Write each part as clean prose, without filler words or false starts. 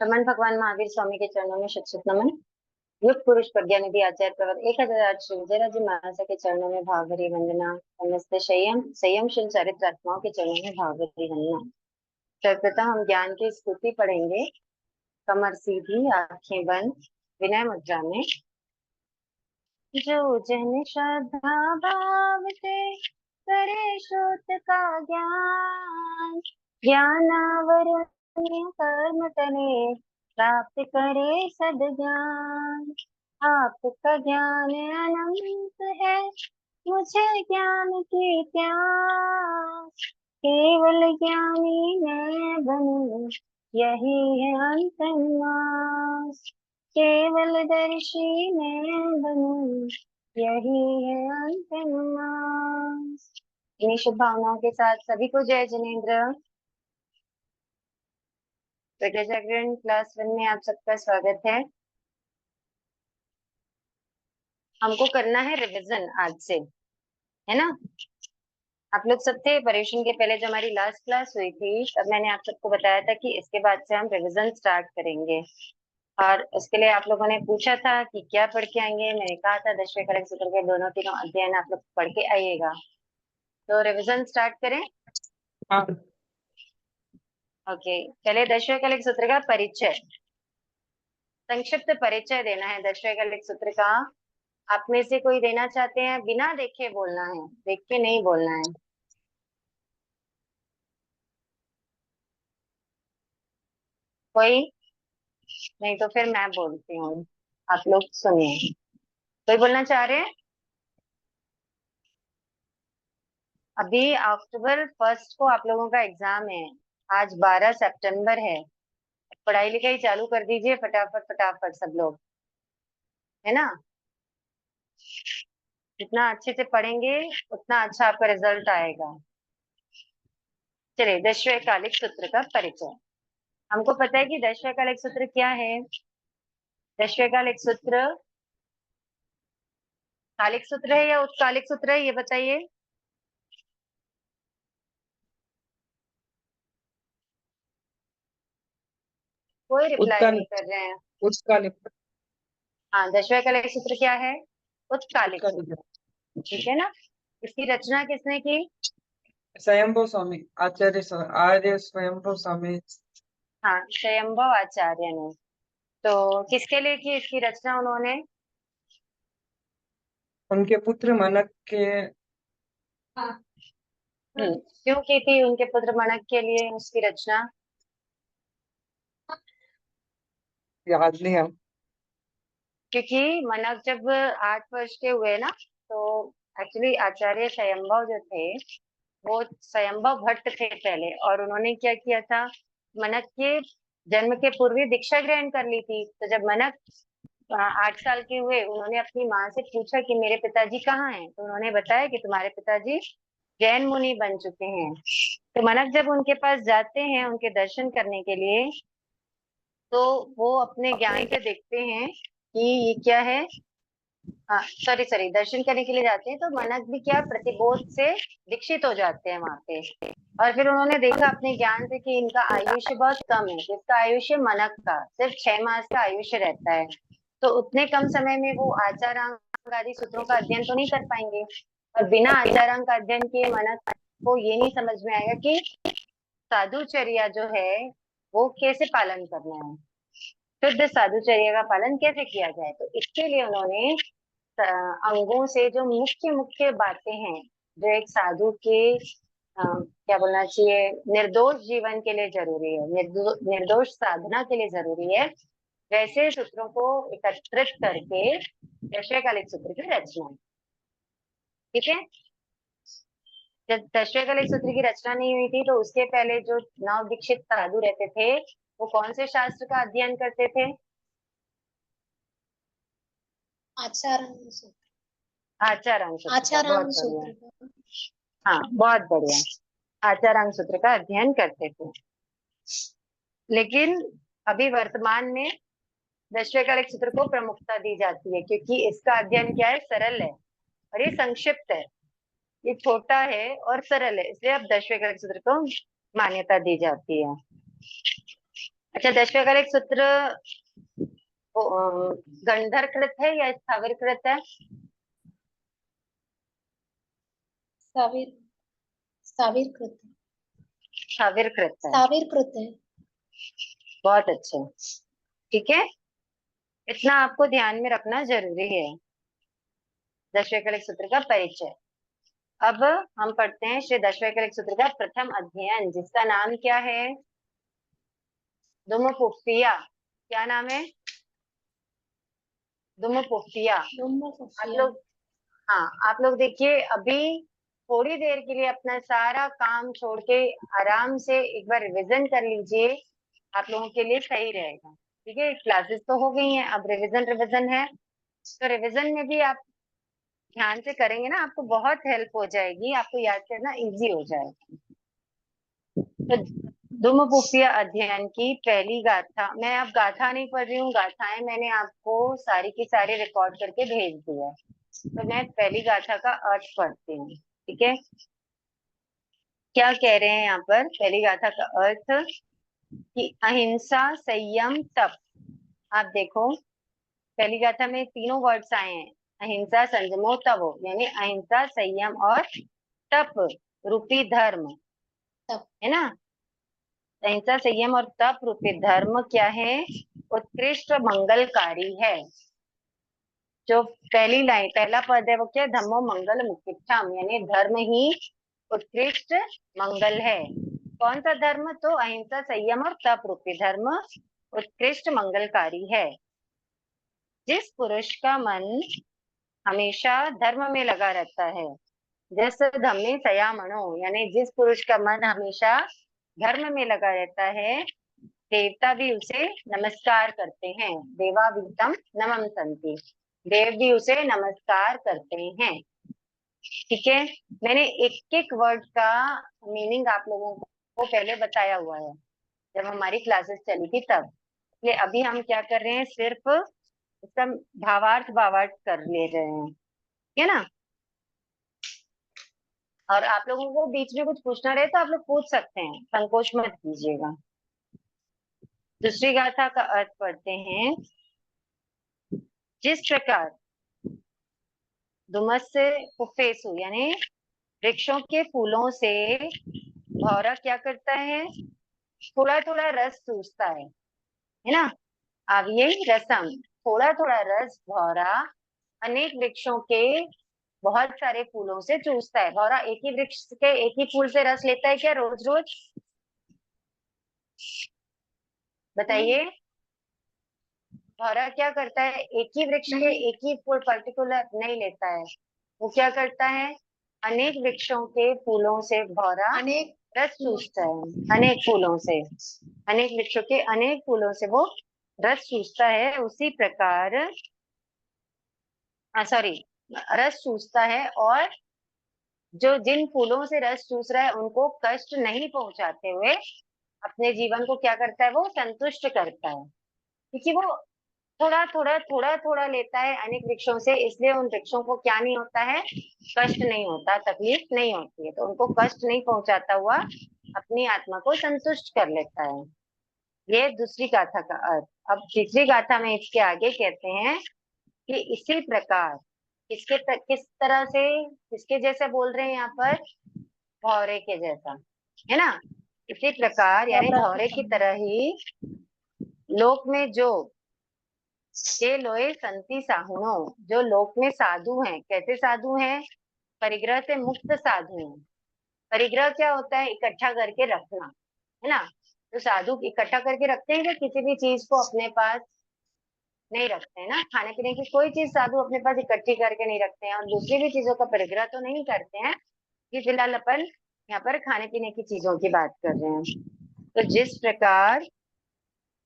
रमन भगवान महावीर स्वामी के चरणों में शत शत नमन। युग पुरुष प्रज्ञानिधि आचार्य प्रवर 1008 श्री विजयराज जी महाराज के चरणों में भावभरी वंदना। समस्त संयमशील चरित्रात्माओं के चरणों में भावभरी वंदना। सर्वप्रथम हम ज्ञान की स्तुति पढ़ेंगे। कमर सीधी, आंखें बंद, विनय मुद्रा में। जो जन श्रद्धा भाव से करे श्रुत का ज्ञान, ज्ञानावरण कर्म तने प्राप्त करे सद्ज्ञान। आपका ज्ञान अनंत है, मुझे ज्ञान की प्यास। केवल ज्ञानी मैं बनूं, यही है अंतिम आस। केवल दर्शी मैं बनूं, यही है अंतिम आस। इन्हीं शुभ भावनाओं के साथ सभी को जय जिनेन्द्र। प्रज्ञा जागरण क्लास 1 में आप सबका स्वागत है। हमको करना है रिवीजन आज से, है ना। आप लोग सब थे परीक्षण के पहले, जो हमारी लास्ट क्लास हुई थी तब मैंने आप सबको बताया था कि इसके बाद से हम रिवीजन स्टार्ट करेंगे। और उसके लिए आप लोगों ने पूछा था कि क्या पढ़ के आएंगे। मैंने कहा था 10वें कलक सूत्र के दोनों तीनों अध्ययन आप लोग पढ़ के आइएगा। तो रिवीजन स्टार्ट करें। हाँ। ओके, पहले 10वें कलक सूत्र का परिचय, संक्षिप्त परिचय देना है 10वें कलक सूत्र का। आप में से कोई देना चाहते हैं? बिना देखे बोलना है, देख के नहीं बोलना है। कोई नहीं तो फिर मैं बोलती हूँ, आप लोग सुनिए। कोई बोलना चाह रहे हैं? अभी अक्टूबर 1 को आप लोगों का एग्जाम है। आज 12 सितंबर है। पढ़ाई लिखाई चालू कर दीजिए फटाफट फटाफट सब लोग, है ना। जितना अच्छे से पढ़ेंगे उतना अच्छा आपका रिजल्ट आएगा। चलिए, 10वें कालिक सूत्र का परिचय। हमको पता है कि 10वें कालिक सूत्र क्या है। 10वें कालिक सूत्र कालिक सूत्र है या उत्कालिक सूत्र है, ये बताइए। कोई रिप्लाई नहीं कर रहे हैं। उत्कालिक। हाँ, 10वें कालिक सूत्र क्या है? उत्कालिक सूत्र, उत्कालिक। ठीक है ना। इसकी रचना किसने की? स्वयंभू स्वामी आर्य स्वयंभू स्वामी। हाँ, स्वयंभव आचार्य ने। तो किसके लिए की इसकी रचना उन्होंने? उनके पुत्र मनक के। क्यों की थी उनके पुत्र मनक के लिए उसकी रचना? याद नहीं है। क्योंकि मनक जब 8 वर्ष के हुए ना, तो एक्चुअली आचार्य स्वयंभव जो थे वो स्वयंभव भट्ट थे पहले, और उन्होंने क्या किया था, मनक के जन्म के पूर्व ही दीक्षा ग्रहण कर ली थी। तो जब मनक 8 साल के हुए, उन्होंने अपनी माँ से पूछा कि मेरे पिताजी कहाँ हैं। तो उन्होंने बताया कि तुम्हारे पिताजी जैन मुनि बन चुके हैं। तो मनक जब उनके पास जाते हैं उनके दर्शन करने के लिए, तो वो अपने ज्ञान से देखते हैं कि ये क्या है। सॉरी सॉरी, दर्शन करने के लिए जाते हैं तो मनक भी क्या प्रतिबोध से दीक्षित हो जाते हैं वहां पे। और फिर उन्होंने देखा अपने ज्ञान से कि इनका आयुष्य बहुत कम है। जिसका आयुष्य मनक का सिर्फ 6 मास का आयुष्य रहता है, तो उतने कम समय में वो आचारांग आदि सूत्रों का अध्ययन तो नहीं कर पाएंगे। और बिना आचारांग का अध्ययन किए मनक को ये नहीं समझ में आएगा कि साधुचर्या जो है वो कैसे पालन करना है, शुद्ध साधुचर्या का पालन कैसे किया जाए। तो इसके लिए उन्होंने अंगों से जो मुख्य मुख्य बातें हैं, जो एक साधु के क्या बोलना चाहिए, निर्दोष जीवन के लिए जरूरी है, निर्दोष साधना के लिए जरूरी है, वैसे सूत्रों को एकत्रित करके 10वें कालिक सूत्र की रचना। ठीक है। जब 10वें कालिक सूत्र की रचना नहीं हुई थी तो उसके पहले जो नव दीक्षित साधु रहते थे वो कौन से शास्त्र का अध्ययन करते थे? आचारांग सूत्र। आचारांग सूत्र, आचारांग बहुत बढ़िया। सूत्र। हाँ, बहुत बढ़िया, आचारांग सूत्र का अध्ययन करते थे। लेकिन अभी वर्तमान में 10वें कालिक सूत्र को प्रमुखता दी जाती है, क्योंकि इसका अध्ययन क्या है, सरल है और ये संक्षिप्त है। ये छोटा है और सरल है, इसलिए अब दशवें कलिक सूत्र को मान्यता दी जाती है। अच्छा, दशवें कलिक सूत्र गंधरकृत है या स्थाविरकृत है? स्थाविर स्थाविरकृत है। स्थाविरकृत है। स्थाविरकृत है। बहुत अच्छे, ठीक है, इतना आपको ध्यान में रखना जरूरी है। दशवें कलिक सूत्र का परिचय। अब हम पढ़ते हैं श्री दशवें कलिक सूत्र का प्रथम अध्ययन, जिसका नाम क्या है? दुमपुप्पिया। क्या नाम है? दुमपुप्पिया। आप लोग, हाँ, आप लोग देखिए, अभी थोड़ी देर के लिए अपना सारा काम छोड़ के आराम से एक बार रिवीजन कर लीजिए, आप लोगों के लिए सही रहेगा। ठीक है, क्लासेस तो हो गई हैं, अब रिवीजन है, तो रिवीजन में भी आप ध्यान से करेंगे ना, आपको बहुत हेल्प हो जाएगी, आपको याद करना इजी हो जाएगा। तो दुमपुप्पिया अध्ययन की पहली गाथा, मैं अब गाथा नहीं पढ़ रही हूँ, गाथाएं मैंने आपको सारी की सारी रिकॉर्ड करके भेज दिया, तो मैं पहली गाथा का अर्थ पढ़ती हूँ। ठीक है, क्या कह रहे हैं यहाँ पर? पहली गाथा का अर्थ कि अहिंसा, संयम, तप। आप देखो, पहली गाथा में तीनों वर्ड्स आए हैं, अहिंसा, संयमो, तपो, यानी अहिंसा, संयम और तप रूपी धर्म, है ना। अहिंसा, संयम और तप रूपी धर्म क्या है? उत्कृष्ट मंगलकारी है। जो पहली लाइन, पहला पद है वो क्या? धम्मो मंगल मुख्यम, यानी धर्म ही उत्कृष्ट मंगल है। कौन सा धर्म? तो अहिंसा, संयम और तप रूपी धर्म उत्कृष्ट मंगलकारी है। जिस पुरुष का मन हमेशा धर्म में लगा रहता है, जैसे धम्मे संयमनो, यानी जिस पुरुष का मन हमेशा धर्म में लगा रहता है, देवता भी उसे नमस्कार करते हैं। देवावीतम नमम संति, देव भी उसे नमस्कार करते हैं। ठीक है, मैंने एक एक वर्ड का मीनिंग आप लोगों को पहले बताया हुआ है जब हमारी क्लासेस चली थी तब। इसलिए अभी हम क्या कर रहे हैं, सिर्फ इसका भावार्थ कर ले रहे हैं, है ना। और आप लोगों को बीच में कुछ पूछना रहे तो आप लोग पूछ सकते हैं, संकोच मत कीजिएगा। दूसरी गाथा का अर्थ पढ़ते हैं। जिस प्रकार धुमस से फुफेसु, यानी वृक्षों के फूलों से भौरा क्या करता है? थोड़ा थोड़ा रस चूसता है ना। अब यही रसम, थोड़ा थोड़ा रस भौरा अनेक वृक्षों के बहुत सारे फूलों से चूसता है। भौरा एक ही वृक्ष के एक ही फूल से रस लेता है क्या रोज रोज? बताइए, भौरा क्या करता है? एक ही वृक्ष के एक ही फूल पर्टिकुलर नहीं लेता है, वो क्या करता है? अनेक वृक्षों के फूलों से भौरा अनेक रस चूसता है। अनेक फूलों से, अनेक वृक्षों के अनेक फूलों से वो रस चूसता है। उसी प्रकार सॉरी, रस चूसता है, और जो जिन फूलों से रस चूस रहा है उनको कष्ट नहीं पहुंचाते हुए अपने जीवन को क्या करता है? वो संतुष्ट करता है, क्योंकि वो थोड़ा थोड़ा लेता है अनेक वृक्षों से, इसलिए उन वृक्षों को क्या नहीं होता है? कष्ट नहीं होता, तकलीफ नहीं होती है, तो उनको कष्ट नहीं पहुंचाता हुआ अपनी आत्मा को संतुष्ट कर लेता है। ये दूसरी गाथा का अर्थ। अब तीसरी गाथा में इसके आगे कहते हैं कि इसी प्रकार, किस तरह से, किसके जैसा बोल रहे हैं यहाँ पर? भौरे के जैसा, है ना। इसी प्रकार यानी भौरे की तरह ही लोक में जो ये लोए संति साहुनो, जो लोक में साधु हैं। कैसे साधु हैं? परिग्रह से मुक्त साधु हैं। परिग्रह क्या होता है? इकट्ठा करके रखना, है ना। तो साधु इकट्ठा करके रखते हैं कि किसी भी चीज को अपने पास नहीं रखते हैं ना। खाने पीने की कोई चीज साधु अपने पास इकट्ठी करके नहीं रखते हैं, और दूसरी भी चीजों का परिग्रह तो नहीं करते हैं। कि फिलहाल अपन यहाँ पर खाने पीने की चीजों की बात कर रहे हैं। तो जिस प्रकार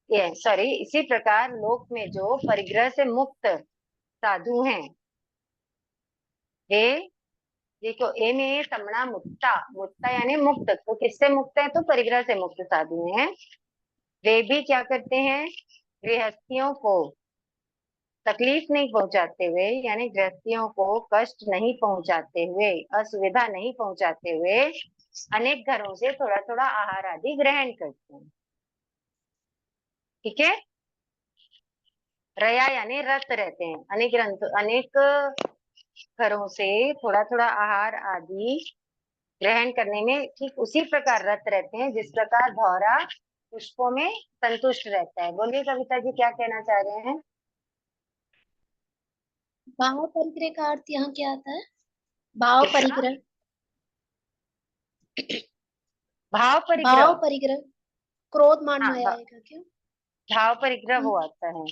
इसी प्रकार लोक में जो परिग्रह से मुक्त साधु हैं, वे देखो ए में तमना मुक्ता, मुक्ता यानी मुक्त, तो किससे मुक्त है? तो परिग्रह से मुक्त साधु हैं। वे भी क्या करते हैं? गृहस्थियों को तकलीफ नहीं पहुंचाते हुए, यानी गृहस्थियों को कष्ट नहीं पहुंचाते हुए, असुविधा नहीं पहुंचाते हुए अनेक घरों से थोड़ा थोड़ा आहार आदि ग्रहण करते हैं। ठीक है। रया यानी रत रहते हैं, अनेक घरों से थोड़ा थोड़ा आहार आदि ग्रहण करने में ठीक उसी प्रकार रत रहते हैं जिस प्रकार भौरा पुष्पों में संतुष्ट रहता है। बोलिए कविता जी, क्या कहना चाह रहे हैं? भाव परिग्रह का अर्थ यहाँ क्या आता है? भाव किसका? परिग्रह। भाव परिग्रह। भाव परिग्रह क्रोध मान हाँ, माया आएगा क्या? भाव परिग्रह वो आता है।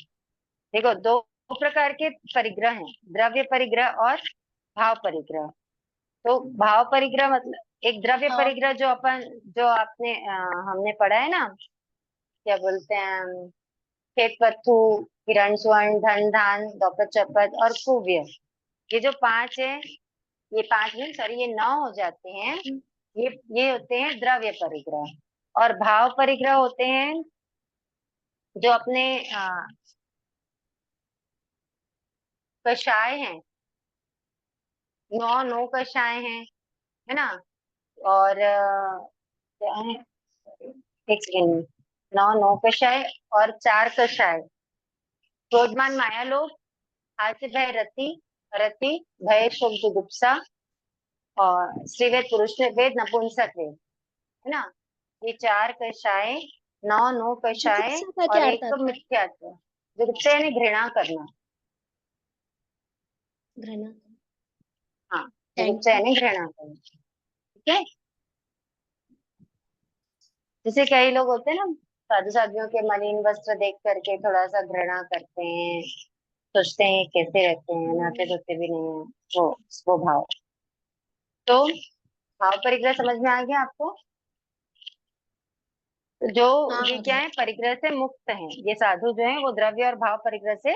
देखो, दो प्रकार के परिग्रह हैं, द्रव्य परिग्रह और भाव परिग्रह। तो भाव परिग्रह मतलब एक द्रव्य भाव परिग्रह जो जो आपने हमने पढ़ा है ना, क्या बोलते हैं, खेत पत्थु, हिरण स्वर्ण, धन धान, दौपत चौपत और कुव्य, ये जो पांच है, ये पांच नहीं, सॉरी, ये 9 हो जाते हैं। ये होते हैं द्रव्य परिग्रह। और भाव परिग्रह होते हैं जो अपने कषाय हैं, 9 कषाय हैं, है ना। और क्या है, एक सेकेंड, 9 कषाय और 4 कषाय। क्रोधमान माया लोभ, हास्य भय रति, रति भय शोक जुगुप्सा, और स्त्रीवेद पुरुष वेद नपुंसक वेद, है ना। ये 4 कषाय, 9 कषाय जुगुप्सा का और क्या अर्थ एक आता है? मिथ्यात्व। जुगुप्सा यानी घृणा करना। घृणा। हाँ, थैंक जुगुप्सा यू। यानी घृणा करना। ठीक है। जैसे कई लोग होते हैं ना, साधु साधियों के मलिन वस्त्र देख करके थोड़ा सा घृणा करते हैं, सोचते हैं कैसे रहते हैं, नहाते धोते भी नहीं है, वो भाव। तो भाव परिग्रह समझ में आ गया आपको? तो जो हाँ ये आ क्या गया। है, परिग्रह से मुक्त हैं, ये साधु जो है वो द्रव्य और भाव परिग्रह से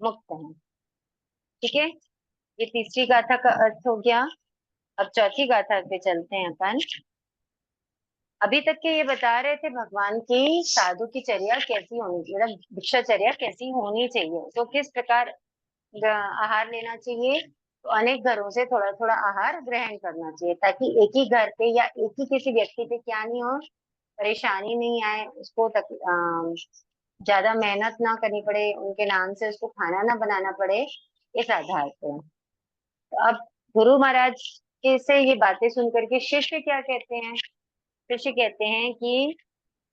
मुक्त हैं। ठीक है। ये तीसरी गाथा का अर्थ हो गया। अब चौथी गाथा पे चलते हैं अपन। अभी तक के ये बता रहे थे भगवान की साधु की चर्या कैसी होनी, मतलब भिक्षाचर्या कैसी होनी चाहिए, तो किस प्रकार आहार लेना चाहिए। तो अनेक घरों से थोड़ा थोड़ा आहार ग्रहण करना चाहिए, ताकि एक ही घर पे या एक ही किसी व्यक्ति पे क्या नहीं हो, परेशानी नहीं आए, उसको ज्यादा मेहनत ना करनी पड़े, उनके नाम से उसको खाना ना बनाना पड़े, इस आधार पे। तो अब गुरु महाराज के से ये बातें सुन करके शिष्य क्या कहते हैं? शिष्य कहते हैं कि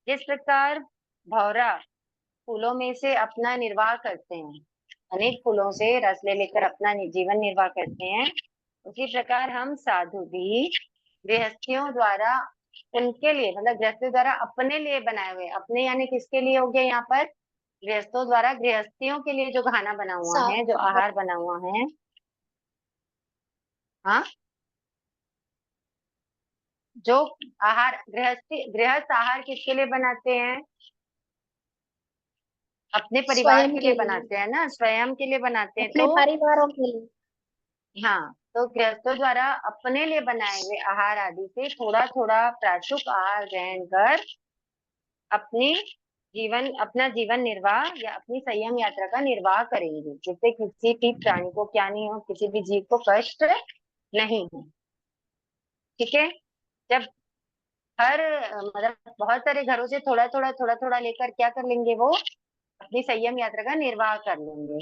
जिस प्रकार भौरा फूलों में से अपना निर्वाह करते हैं, अनेक फूलों से रस ले लेकर अपना जीवन निर्वाह करते हैं, उसी प्रकार हम साधु भी गृहस्थियों द्वारा, उनके लिए मतलब गृहस्थियों द्वारा अपने लिए बनाए हुए, अपने यानी किसके लिए हो गया यहाँ पर, गृहस्थों द्वारा गृहस्थियों के लिए जो खाना बना हुआ है, जो आहार बना हुआ है। हाँ, जो आहार गृहस्थ आहार किसके लिए बनाते हैं? अपने परिवार स्वयं के लिए के लिए, बनाते हैं ना, स्वयं के लिए बनाते हैं। अपने तो परिवारों के लिए। हाँ, तो गृहस्थों द्वारा अपने लिए बनाए हुए आहार आदि से थोड़ा थोड़ा प्राशुक आहार ग्रहण कर अपना जीवन निर्वाह या अपनी संयम यात्रा का निर्वाह करेंगे, जिससे किसी भी प्राणी को क्या नहीं हो, किसी भी जीव को कष्ट नहीं हो। ठीक है। जब मतलब बहुत सारे घरों से थोड़ा थोड़ा लेकर क्या कर लेंगे, वो अपनी संयम यात्रा का निर्वाह कर लेंगे।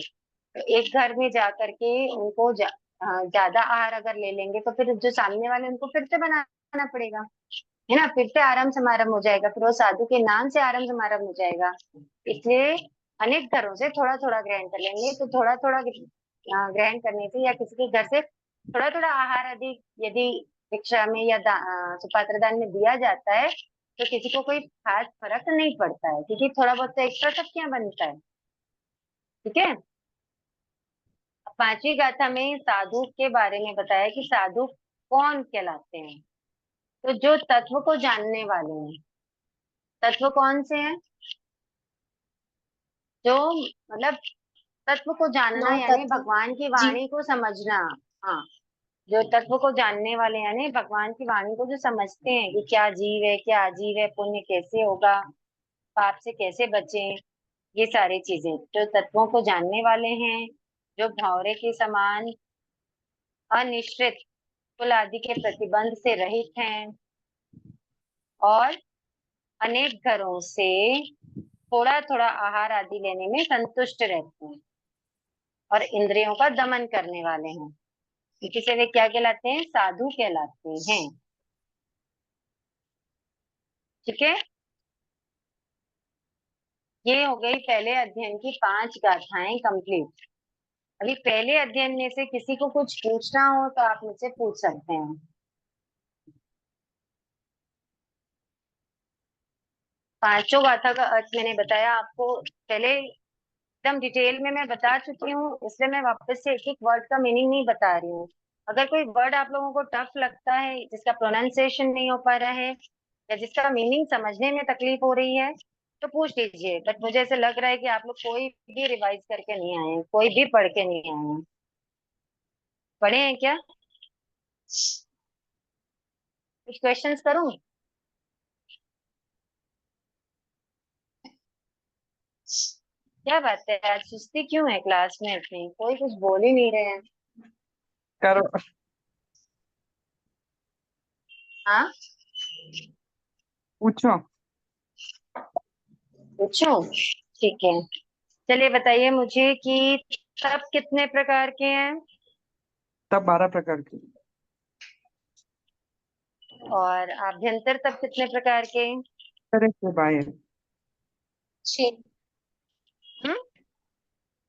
तो एक घर में जा करके उनको ज्यादा आहार अगर ले लेंगे, तो फिर जो सामने वाले उनको फिर से बनाना पड़ेगा, है ना, फिर से आरंभ समारंभ हो जाएगा, फिर वो साधु के नाम से आरंभ समारंभ हो जाएगा। इसलिए अनेक घरों से थोड़ा थोड़ा ग्रहण कर लेंगे। तो थोड़ा थोड़ा ग्रहण करने से या किसी के घर से थोड़ा थोड़ा आहार आदि यदि भिक्षा में या सुपात्र दान में दिया जाता है, तो किसी को कोई खास फर्क नहीं पड़ता है, क्योंकि थोड़ा बहुत तो एक्स्ट्रा सब क्या बनता है। ठीक है। अब पांचवी गाथा में साधु के बारे में बताया कि साधु कौन कहलाते हैं। तो जो तत्व को जानने वाले हैं। तत्व कौन से हैं? जो मतलब तत्व को जानना 9 यानी तत्व। भगवान की जीव। वाणी को समझना। हाँ, जो तत्व को जानने वाले यानी भगवान की वाणी को जो समझते हैं कि क्या जीव है, क्या अजीव है, पुण्य कैसे होगा, पाप से कैसे बचें, ये सारी चीजें जो तत्वों को जानने वाले हैं, जो भंवरे के समान अनिश्चित कुल आदि के प्रतिबंध से रहित हैं और अनेक घरों से थोड़ा थोड़ा आहार आदि लेने में संतुष्ट रहते हैं और इंद्रियों का दमन करने वाले हैं, इसी वे क्या कहलाते हैं? साधु कहलाते हैं। ठीक है, ये हो गई पहले अध्ययन की 5 गाथाएं कंप्लीट। अभी पहले अध्ययन में से किसी को कुछ पूछना हो तो आप मुझसे पूछ सकते हैं। पांचों गाथा का अर्थ मैंने बताया आपको पहले, एकदम डिटेल में मैं बता चुकी हूँ, इसलिए मैं वापस से एक एक वर्ड का मीनिंग नहीं बता रही हूँ। अगर कोई वर्ड आप लोगों को टफ लगता है, जिसका प्रोनाउंसिएशन नहीं हो पा रहा है या जिसका मीनिंग समझने में तकलीफ हो रही है, तो पूछ लीजिए। बट मुझे ऐसे लग रहा है कि आप लोग कोई भी रिवाइज करके नहीं आए हैं, कोई भी पढ़ के नहीं आए हैं। पढ़े हैं क्या? कुछ क्वेश्चंस करूं? क्या बात है, आज सुस्ती क्यों है क्लास में? अपनी कोई कुछ बोल ही नहीं रहे हैं। करो। हाँ, पूछो। पूछो, ठीक है। चलिए बताइए मुझे कि तप कितने प्रकार के हैं तब 12 प्रकार की। और आभ्यंतर तप कितने प्रकार के? तरह से बाह्य। 6 हम्म,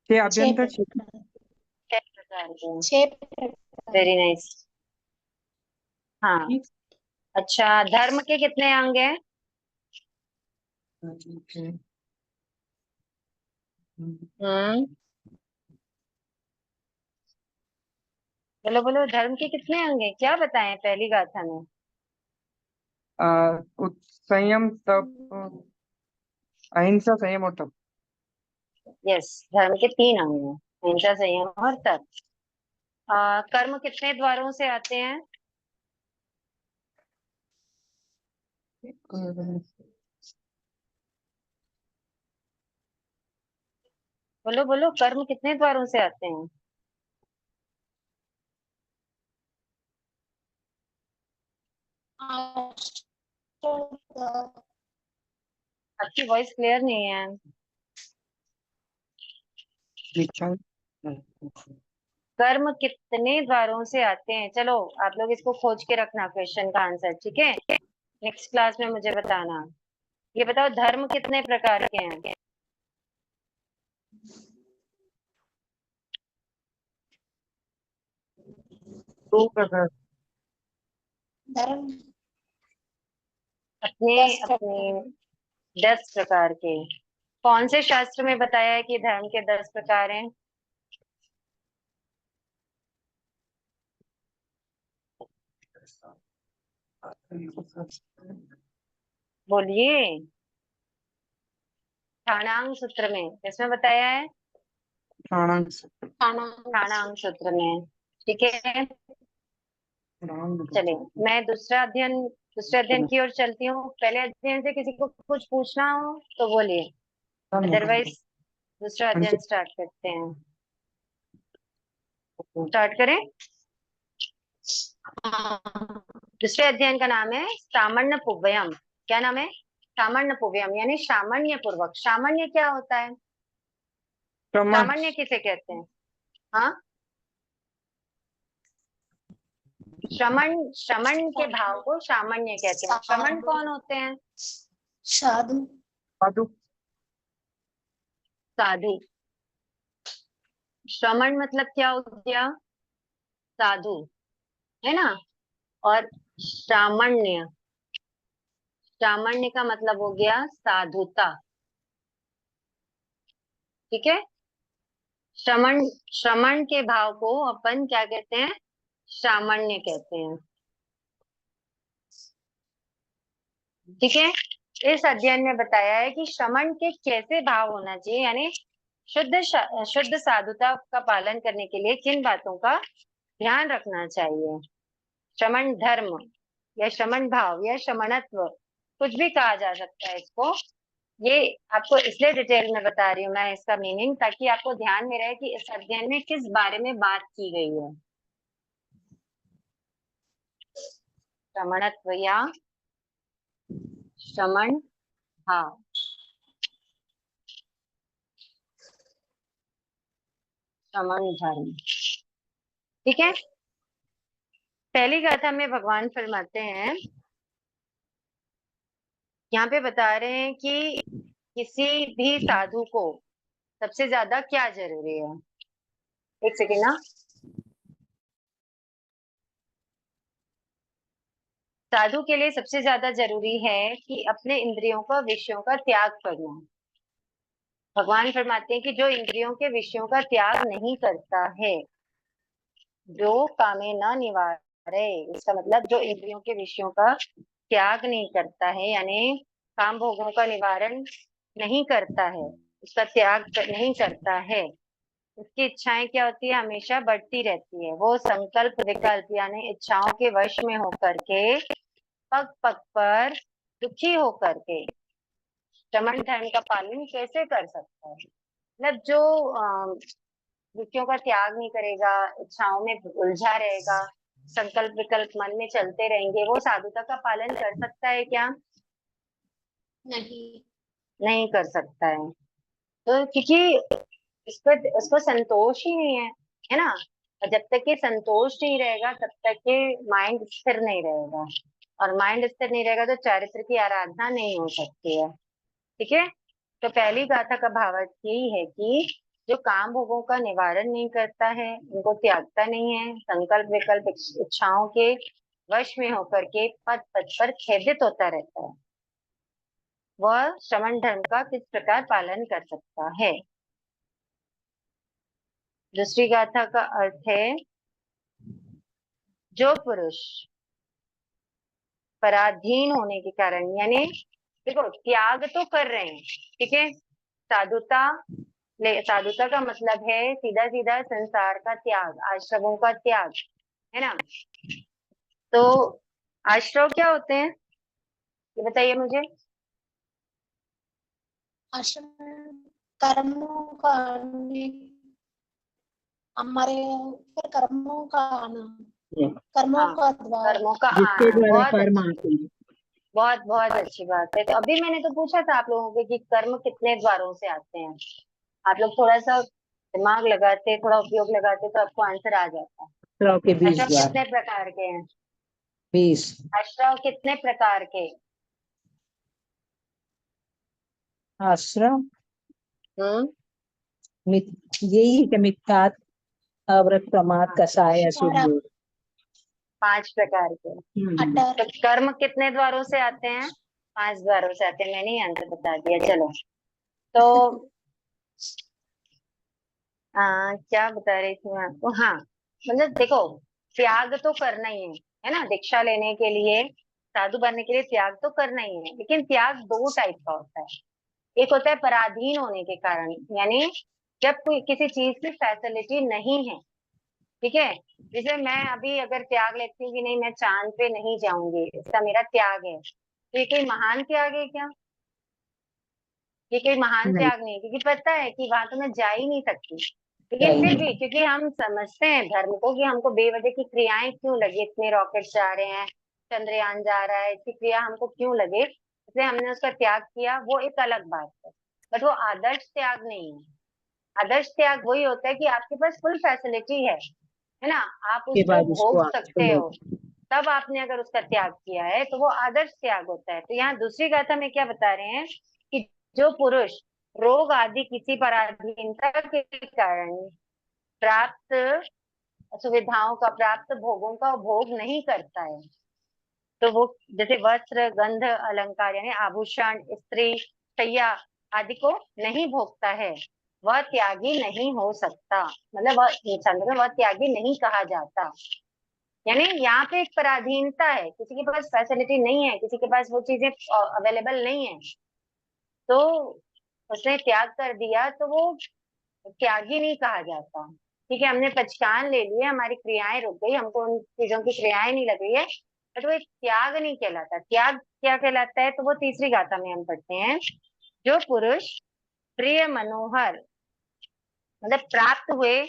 6 6 अभ्यंतर, 6 प्रकार। 6 प्रकार के। 6 प्रकार। Very nice. हाँ, अच्छा, धर्म के कितने अंग हैं? ठीक है। हम्म, बोलो बोलो, धर्म के कितने अंग हैं? क्या बताएं पहली गाथा में? संयम, तप, अहिंसा, संयम और तप। यस, धर्म के 3 अंग हैं, अहिंसा, संयम और तप। कर्म कितने द्वारों से आते हैं? बोलो बोलो, कर्म कितने द्वारों से आते हैं? आपकी वॉइस क्लियर नहीं है। दीक्षा। कर्म कितने द्वारों से आते हैं? चलो आप लोग इसको खोज के रखना, क्वेश्चन का आंसर, ठीक है? नेक्स्ट क्लास में मुझे बताना। ये बताओ, धर्म कितने प्रकार के हैं? 2 प्रकार। धर्म अपने 10 अपने प्रकार। 10 प्रकार के। कौन से शास्त्र में बताया है कि धर्म के 10 प्रकार हैं? बोलिए। ठाणांग सूत्र में किसमें बताया है? प्राणांग। खाना। ठाणांग सूत्र में, ठीक है। चलिए, मैं दूसरे अध्ययन की ओर चलती हूँ। पहले अध्ययन से किसी को कुछ पूछना हो तो बोलिए, अदरवाइज दूसरा अध्ययन स्टार्ट करते हैं। स्टार्ट करें। हाँ। दूसरे अध्ययन का नाम है सामान्य पुव्यम। क्या नाम है? सामान्य पुव्यम, यानी सामान्य पूर्वक। सामान्य क्या होता है? सामान्य किसे कहते हैं? हाँ, श्रमण, श्रमण के भाव को सामान्य कहते हैं। श्रमण कौन होते हैं? साधु। साधु। साधु। श्रमण मतलब क्या हो गया? साधु, है ना? और सामान्य, सामान्य का मतलब हो गया साधुता, ठीक है। श्रमण, श्रमण के भाव को अपन क्या कहते हैं? सामान्य कहते हैं, ठीक है। इस अध्ययन में बताया है कि श्रमण के कैसे भाव होना चाहिए, यानी शुद्ध साधुता का पालन करने के लिए किन बातों का ध्यान रखना चाहिए। श्रमण धर्म या श्रमण भाव या श्रमणत्व, कुछ भी कहा जा सकता है इसको, ये आपको इसलिए डिटेल में बता रही हूँ मैं इसका मीनिंग, ताकि आपको ध्यान में रहे कि इस अध्ययन में किस बारे में बात की गई है। श्रमणत्व या श्रमण भाव। श्रमण धर्म। ठीक है। पहली गाथा में भगवान फरमाते हैं, यहाँ पे बता रहे हैं कि किसी भी साधु को सबसे ज्यादा क्या जरूरी है। एक सेकेंड ना। साधु के लिए सबसे ज्यादा जरूरी है कि अपने इंद्रियों का विषयों का त्याग करना। भगवान फरमाते हैं कि जो इंद्रियों के विषयों का त्याग नहीं करता है, जो कामे न निवारे, इसका मतलब जो इंद्रियों के विषयों का त्याग नहीं करता है, यानी काम भोगों का निवारण नहीं करता है, उसका त्याग नहीं करता है, उसकी इच्छाएं क्या होती है, हमेशा बढ़ती रहती है। वो संकल्प विकल्प यानी इच्छाओं के वश में होकर के पग पग पर दुखी होकर के श्रमण धर्म का पालन कैसे कर सकता है। मतलब जो विषयों का त्याग नहीं करेगा, इच्छाओं में उलझा रहेगा, संकल्प विकल्प मन में चलते रहेंगे, वो साधुता का पालन कर सकता है क्या? नहीं। नहीं कर सकता है। तो क्योंकि उसको संतोष ही नहीं है ना। और जब तक ये संतोष नहीं रहेगा तब तक ये माइंड स्थिर नहीं रहेगा, और माइंड स्थिर नहीं रहेगा तो चारित्र की आराधना नहीं हो सकती है। ठीक है। तो पहली गाथा का भावार्थ यही है कि जो काम भोगों का निवारण नहीं करता है, उनको त्यागता नहीं है, संकल्प विकल्प इच्छाओं के वश में होकर के पद पद पर खेदित होता रहता है, वह श्रमण धर्म का किस प्रकार पालन कर सकता है। दूसरी गाथा का अर्थ है, जो पुरुष पराधीन होने के कारण, यानी देखो त्याग तो कर रहे हैं, ठीक है, साधुता का मतलब है सीधा सीधा संसार का त्याग, आश्रमों का त्याग, है ना। तो आश्रम क्या होते हैं, ये बताइए मुझे। आश्रम कर्मों का हमारे ऊपर कर्मों का आना, कर्मों हाँ, का द्वार। कर्मों का जिसके आना, द्वारा बहुत कर्म अच्छी, आते हैं। बहुत बहुत अच्छी बात है। तो अभी मैंने तो पूछा था आप लोगों को कि कर्म कितने द्वारों से आते हैं। आप लोग थोड़ा सा दिमाग लगाते, थोड़ा उपयोग लगाते तो आपको आंसर आ जाता। श्राव के 20 आश्रम द्वार। कितने प्रकार के हैं? 20। आश्रम कितने प्रकार के? आश्रम हम्म। यही है कि मिथ्या, अव्रत, प्रमाद, हाँ, कषाय, और अशुद्ध। 5 प्रकार के। अटर। तो कर्म कितने द्वारों से आते हैं? 5 द्वारों से आते हैं। मैंने ही आंसर बता दिया। चलो, तो क्या बता रही थी मैं आपको, हाँ, मतलब देखो त्याग तो करना ही है ना। दीक्षा लेने के लिए, साधु बनने के लिए त्याग तो करना ही है, लेकिन त्याग 2 टाइप का होता है। एक होता है पराधीन होने के कारण, यानी जब कोई किसी चीज की फैसिलिटी नहीं है, ठीक है। जैसे मैं अभी अगर त्याग लेती हूँ कि नहीं मैं चांद पे नहीं जाऊंगी, इसका मेरा त्याग है, तो ये कोई महान त्याग है क्या? ये कोई महान नहीं, त्याग नहीं है, क्योंकि पता है कि वहां तो मैं जा ही नहीं सकती। लेकिन नहीं, फिर भी क्योंकि हम समझते हैं धर्म को कि हमको बेवजह की क्रियाएं क्यों लगे, इतने रॉकेट जा रहे हैं, चंद्रयान जा रहा है, इतनी क्रिया हमको क्यों लगे, इसलिए हमने उसका त्याग किया, वो एक अलग बात है। बट वो आदर्श त्याग नहीं है। आदर्श त्याग वही होता है कि आपके पास फुल फैसिलिटी है ना, आप के उसको बाद उसको भोग आप सकते छोड़ो। हो, तब आपने अगर उसका त्याग किया है तो वो आदर्श त्याग होता है। तो यहाँ दूसरी गाथा में क्या बता रहे हैं कि जो पुरुष रोग आदि किसी पराधीनता के कारण प्राप्त सुविधाओं का, प्राप्त भोगों का भोग नहीं करता है, तो वो जैसे वस्त्र गंध अलंकार यानी आभूषण स्त्री शैया आदि को नहीं भोगता है, वह त्यागी नहीं हो सकता। मतलब वह इंसान, मतलब वह त्यागी नहीं कहा जाता। यानी यहाँ पे एक पराधीनता है, किसी के पास फैसिलिटी नहीं है, किसी के पास वो चीजें अवेलेबल नहीं है, तो उसने त्याग कर दिया, तो वो त्यागी नहीं कहा जाता। ठीक है, हमने पहचान ले लिया, हमारी क्रियाएं रुक गई, हमको उन चीजों की क्रियाएं नहीं लग रही है, बट वो एक त्याग नहीं कहलाता। त्याग क्या कहलाता है, तो वो तीसरी गाथा में हम पढ़ते हैं जो पुरुष प्रिय मनोहर मतलब प्राप्त हुए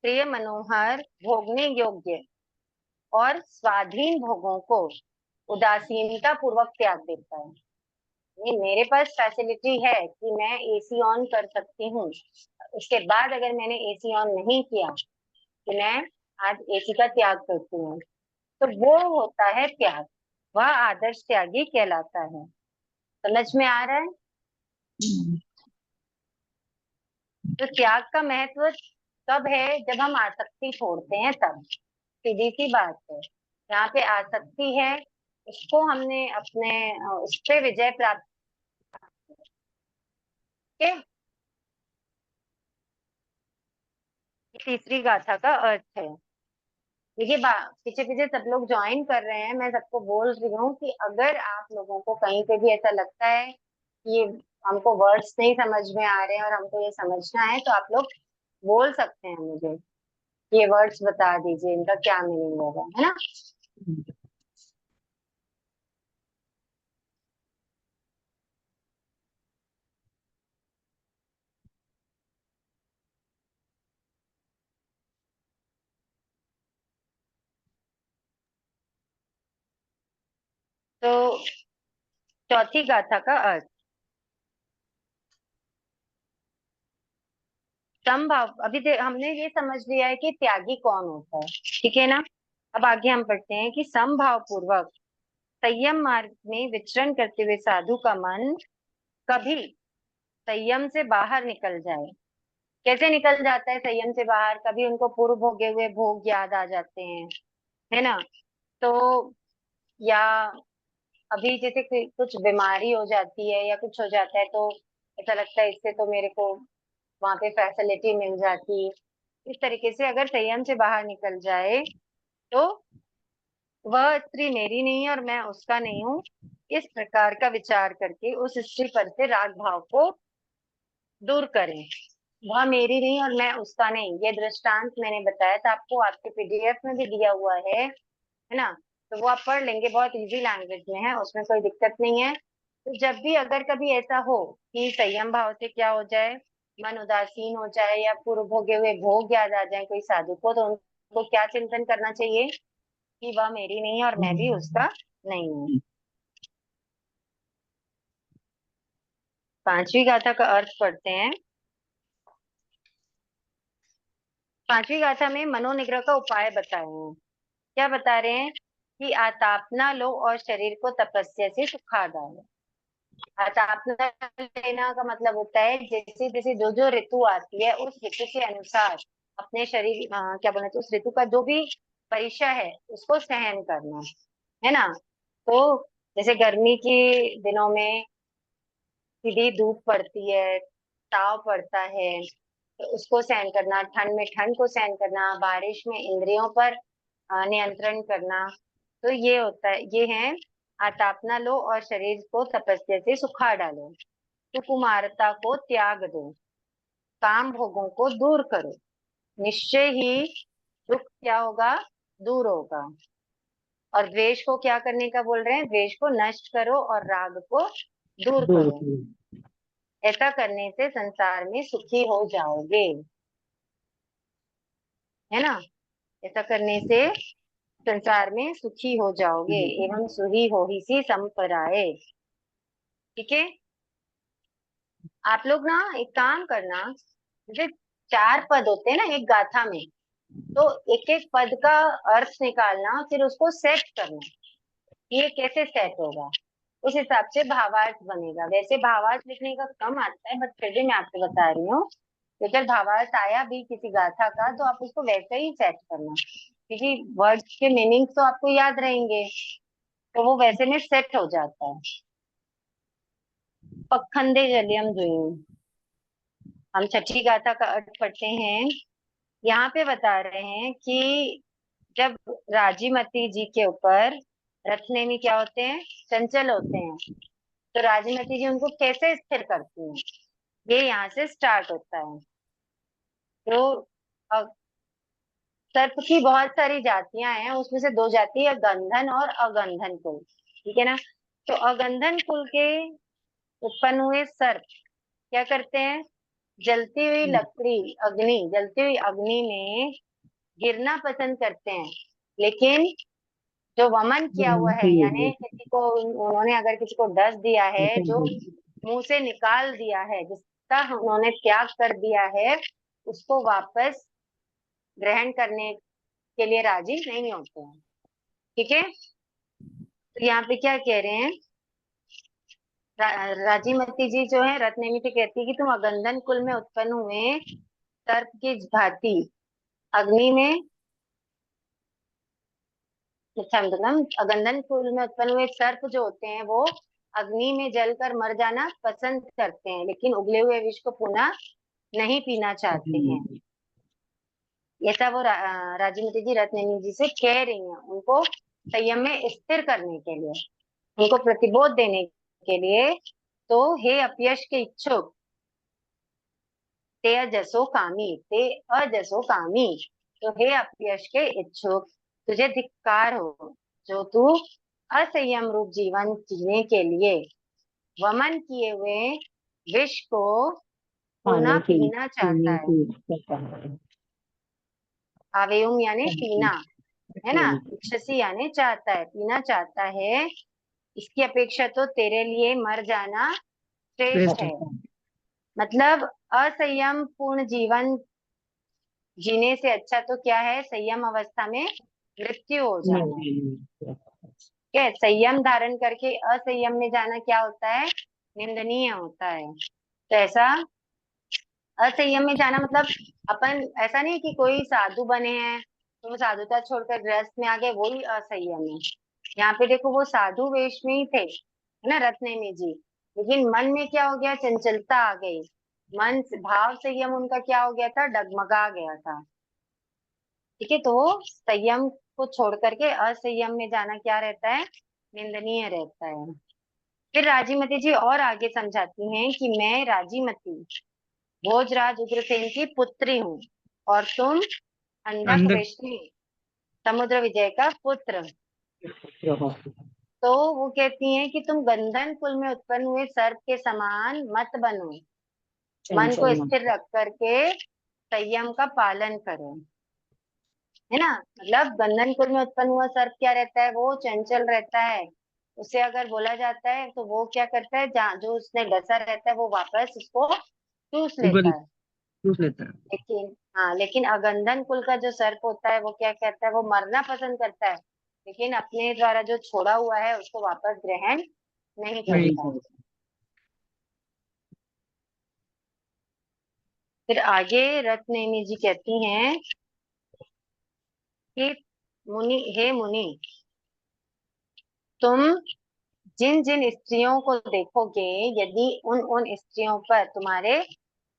प्रिय मनोहर भोगने योग्य और स्वाधीन भोगों को उदासीनता पूर्वक त्याग देता है। ये मेरे पास फैसिलिटी है कि मैं एसी ऑन कर सकती हूँ, उसके बाद अगर मैंने एसी ऑन नहीं किया कि मैं आज एसी का त्याग करती हूँ, तो वो होता है त्याग। वह आदर्श त्यागी कहलाता है। समझ में आ रहा है? तो त्याग का महत्व तब है जब हम आसक्ति छोड़ते हैं, तब। सीधी सी बात है, यहाँ पे आसक्ति है, उसको हमने अपने उस पे विजय प्राप्त के तीसरी गाथा का अर्थ है। देखिए पीछे पीछे सब लोग ज्वाइन कर रहे हैं, मैं सबको बोल रही हूँ कि अगर आप लोगों को कहीं पे भी ऐसा लगता है कि हमको वर्ड्स नहीं समझ में आ रहे हैं और हमको ये समझना है, तो आप लोग बोल सकते हैं मुझे, ये वर्ड्स बता दीजिए, इनका क्या मीनिंग होगा, है ना। तो चौथी गाथा का अर्थ, समभाव। अभी हमने ये समझ लिया है कि त्यागी कौन होता है, ठीक है ना। अब आगे हम पढ़ते हैं कि समभाव पूर्वक संयम मार्ग में विचरण करते हुए साधु का मन कभी संयम से बाहर निकल जाए। कैसे निकल जाता है संयम से बाहर? कभी उनको पूर्व भोगे हुए भोग याद आ जाते हैं, है ना। तो या अभी जैसे कुछ बीमारी हो जाती है या कुछ हो जाता है, तो ऐसा लगता है इससे तो मेरे को वहां पे फैसिलिटी मिल जाती। इस तरीके से अगर संयम से बाहर निकल जाए, तो वह स्त्री मेरी नहीं है और मैं उसका नहीं हूँ, इस प्रकार का विचार करके उस स्त्री पर से राग भाव को दूर करें। वह मेरी नहीं और मैं उसका नहीं, ये दृष्टांत मैंने बताया था आपको, आपके पीडीएफ में भी दिया हुआ है ना। तो वो आप पढ़ लेंगे, बहुत इजी लैंग्वेज में है, उसमें कोई दिक्कत नहीं है। तो जब भी अगर कभी ऐसा हो कि संयम भाव से क्या हो जाए, मन उदासीन हो जाए या पूर्व भोगे हुए भोग याद आ जाए कोई साधु को, तो उनको क्या चिंतन करना चाहिए कि वह मेरी नहीं है और मैं भी उसका नहीं हूँ। पांचवी गाथा का अर्थ पढ़ते हैं। पांचवी गाथा में मनोनिग्रह का उपाय बताए हैं। क्या बता रहे हैं कि आतापना लो और शरीर को तपस्या से सुखा डालो। आतापना लेना का मतलब होता है जैसे जैसे जो जो ऋतु आती है उस ऋतु के अनुसार अपने शरीर क्या बोलते हैं, उस ऋतु का जो भी परीक्षा है उसको सहन करना, है ना। तो जैसे गर्मी के दिनों में सीधी धूप पड़ती है, ताव पड़ता है, तो उसको सहन करना, ठंड में ठंड को सहन करना, बारिश में इंद्रियों पर नियंत्रण करना। तो ये होता है, ये है आतापना लो और शरीर को तपस्या से सुखा डालो। सुकुमारता को त्याग दो, काम भोगों को दूर करो, निश्चय ही दुख क्या होगा, दूर होगा। और द्वेष को क्या करने का बोल रहे हैं? द्वेष को नष्ट करो और राग को दूर करो। ऐसा करने से संसार में सुखी हो जाओगे, है ना। ऐसा करने से संसार में सुखी हो जाओगे। एवं सुही हो ही सी संपराए। ठीक है। आप लोग ना एक काम करना, जैसे 4 पद होते हैं ना एक गाथा में, तो एक एक पद का अर्थ निकालना, फिर उसको सेट करना। ये कैसे सेट होगा, उस हिसाब से भावार्थ बनेगा। वैसे भावार्थ लिखने का कम आता है, बट फिर भी मैं आपको बता रही हूँ कि अगर भावार्थ आया भी किसी गाथा का, तो आप उसको वैसे ही सेट करना, क्योंकि वर्ड्स के मीनिंग तो आपको याद रहेंगे, तो वो वैसे में सेट हो जाता है। पखंडे जलियम जुई, हम छठी गाथा का अर्थ पढ़ते हैं। यहाँ पे बता रहे हैं कि जब राजीमती जी के ऊपर रत्नेमी क्या होते हैं, चंचल होते हैं, तो राजीमती जी उनको कैसे स्थिर करती हैं, ये यहाँ से स्टार्ट होता है। तो अ, सर्प की बहुत सारी जातियां हैं, उसमें से 2 जाति है, गंधन और अगंधन कुल, ठीक है ना। तो अगंधन कुल के उत्पन्न हुए सर्प क्या करते हैं, जलती हुई लकड़ी, अग्नि, जलती हुई अग्नि में गिरना पसंद करते हैं। लेकिन जो वमन किया हुआ है, यानी किसी को उन्होंने अगर किसी को डस दिया है, जो मुंह से निकाल दिया है, जिसका उन्होंने त्याग कर दिया है, उसको वापस ग्रहण करने के लिए राजी नहीं होते हैं। ठीक है, तो यहाँ पे क्या कह रहे हैं, राजीमती जी जो है रत्नेमी से कहती है कि तुम अगंधन कुल में उत्पन्न हुए सर्प की भांति अग्नि में, अच्छा मतलब अगंधन कुल में उत्पन्न हुए सर्प जो होते हैं वो अग्नि में जलकर मर जाना पसंद करते हैं, लेकिन उगले हुए विष को पुनः नहीं पीना चाहते हैं। ऐसा वो राजीमती जी रत्नेमी जी से कह रही हैं, उनको संयम में स्थिर करने के लिए, उनको प्रतिबोध देने के लिए। तो हे अपयश के इच्छुक, ते अजसो कामी, ते अजसो कामी, तो हे अपयश के इच्छुक, तुझे धिक्कार हो, जो तू असंयम रूप जीवन जीने के लिए वमन किए हुए विष को पुनः पीना चाहता है। आवेयुम यानी पीना, है ना, इच्छसी यानी चाहता है, पीना चाहता है, इसकी अपेक्षा तो तेरे लिए मर जाना श्रेष्ठ है। मतलब असंयम पूर्ण जीवन जीने से अच्छा तो क्या है, संयम अवस्था में मृत्यु हो जाना। क्या संयम धारण करके असंयम में जाना क्या होता है, निंदनीय होता है। तो ऐसा असंयम में जाना मतलब अपन ऐसा नहीं कि कोई साधु बने हैं तो वो साधुता छोड़कर गृहस्थ में आ गए, वही असंयम है। यहाँ पे देखो वो साधु वेश में ही थे, है ना, रत्नेमी जी, लेकिन मन में क्या हो गया, चंचलता आ गई, मन भाव संयम उनका क्या हो गया था, डगमगा गया था। ठीक है, तो संयम को छोड़ करके असंयम में जाना क्या रहता है, निंदनीय रहता है। फिर राजीमती जी और आगे समझाती हैं कि मैं राजीमती भोजराज उग्रसेन की पुत्री हूँ और तुम अंधक वृष्णि समुद्र विजय का पुत्र। तो वो कहती हैं कि तुम गंधन कुल में उत्पन्न हुए सर्प के समान मत बनो, मन को स्थिर रख करके संयम का पालन करो, है ना। मतलब गंधन कुल में उत्पन्न हुआ सर्प क्या रहता है, वो चंचल रहता है, उसे अगर बोला जाता है तो वो क्या करता है, जहाँ जो उसने डसा रहता है वो वापस उसको चूस लेता है। लेकिन हाँ, लेकिन अगंधन कुल का जो सर्प होता है वो क्या कहता है, वो मरना पसंद करता है, लेकिन अपने द्वारा जो छोड़ा हुआ है उसको वापस ग्रहण नहीं करता। फिर आगे रत्नेमी जी कहती हैं कि मुनि, हे मुनि, तुम जिन जिन स्त्रियों को देखोगे, यदि उन उन स्त्रियों पर तुम्हारे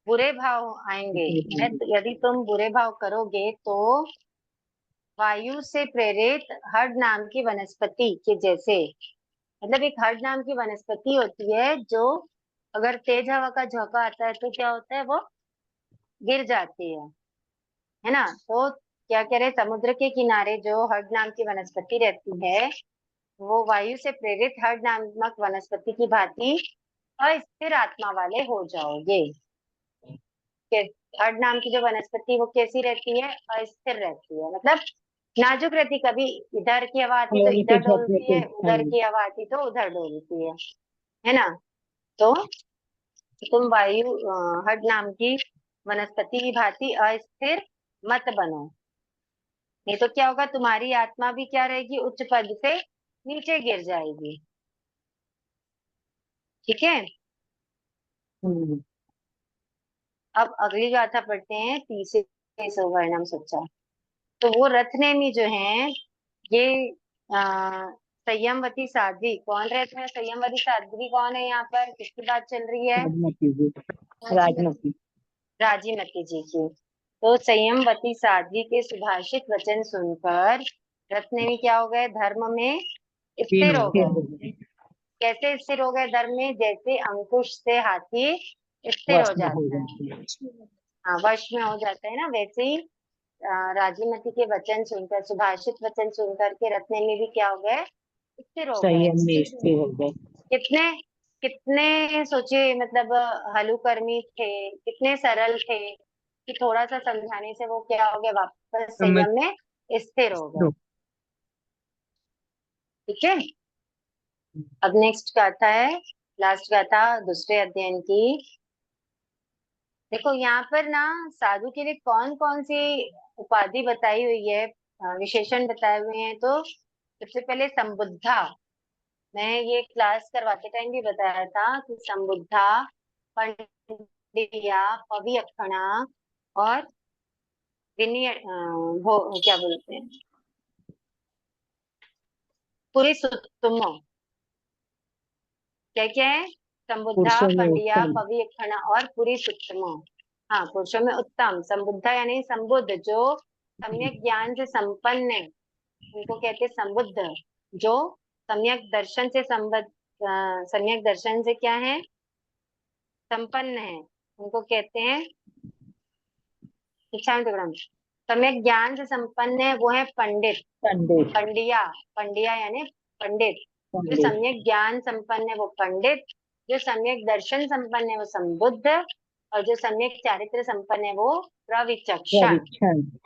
बुरे भाव आएंगे, यदि तुम बुरे भाव करोगे, तो वायु से प्रेरित हड नाम की वनस्पति के जैसे, मतलब एक हड नाम की वनस्पति होती है जो अगर तेज हवा का झोंका आता है तो क्या होता है, वो गिर जाती है ना। तो क्या कह रहे, समुद्र के किनारे जो हड नाम की वनस्पति रहती है, वो वायु से प्रेरित हड नामक वनस्पति की भांति अस्थिर आत्मा वाले हो जाओगे। हड नाम की जो वनस्पति वो कैसी रहती है, अस्थिर रहती है, मतलब नाजुक रहती, कभी इधर की हवा आती तो इधर डोलती है, उधर की हवा आती तो उधर डोलती है ना। तो तुम वायु हड नाम की वनस्पति की भांति अस्थिर मत बनो, नहीं तो क्या होगा, तुम्हारी आत्मा भी क्या रहेगी, उच्च पद से नीचे गिर जाएगी। ठीक है, अब अगली गाथा पढ़ते हैं, तीसरे सुवर्णम सच्चा। तो वो रत्नेमी जो है, ये संयमवती साध्वी कौन रहते हैं, संयमवती साध्वी कौन है, यहाँ पर किसकी बात चल रही है, राजमती राजीमती जी की। तो संयमवती साध्वी के सुभाषित वचन सुनकर रत्नेमी क्या हो गए, धर्म में स्थिर हो गए। कैसे स्थिर हो गए धर्म में, जैसे अंकुश से हाथी स्थिर हो जाता है, हाँ वश में हो जाता है ना, वैसे ही राजीमती के वचन सुनकर, सुभाषित वचन सुनकर के रत्नेमी भी क्या हो गए, स्थिर हो गए। संयम में स्थिर हो गए। कितने कितने सोचिए, मतलब हलुकर्मी थे, कितने सरल थे कि थोड़ा सा समझाने से वो क्या हो गया, वापस समझ संयम में स्थिर हो गए। लो। ठीक है। अब नेक्स्ट गाथा है, लास्ट गाथा दूसरे अध्ययन की। देखो यहाँ पर ना साधु के लिए कौन कौन सी उपाधि बताई हुई है, विशेषण बताए हुए हैं। तो सबसे पहले संबुद्धा, मैं ये क्लास करवाते टाइम भी बताया था कि संबुद्धा, पंडिया, पवियक्षणा और विनय, वो क्या बोलते हैं, पुरीसुत्तमो। क्या क्या है? संबुद्धा, पुरुषों में पंडिया, उत्तम। पवियक्षणा और पुरीसुत्तमो। हाँ, पुरुषों में उत्तम। संबुद्धा यानी संबुद्ध, जो सम्यक ज्ञान से संपन्न है, उनको कहते हैं संबुद्ध। जो सम्यक दर्शन से सम्यक दर्शन से क्या है, संपन्न है, उनको कहते हैं शिक्षा में टुकड़ा। सम्यक ज्ञान से संपन्न है वो है पंडित। पंडित। पंडिया, पंडिया यानी पंडित। जो पंडित। सम्यक ज्ञान संपन्न है वो पंडित, जो सम्यक दर्शन संपन्न है वो संबुद्ध, और जो सम्यक चारित्र संपन्न है वो प्रविचक्षण। प्रविक्षण। ठीक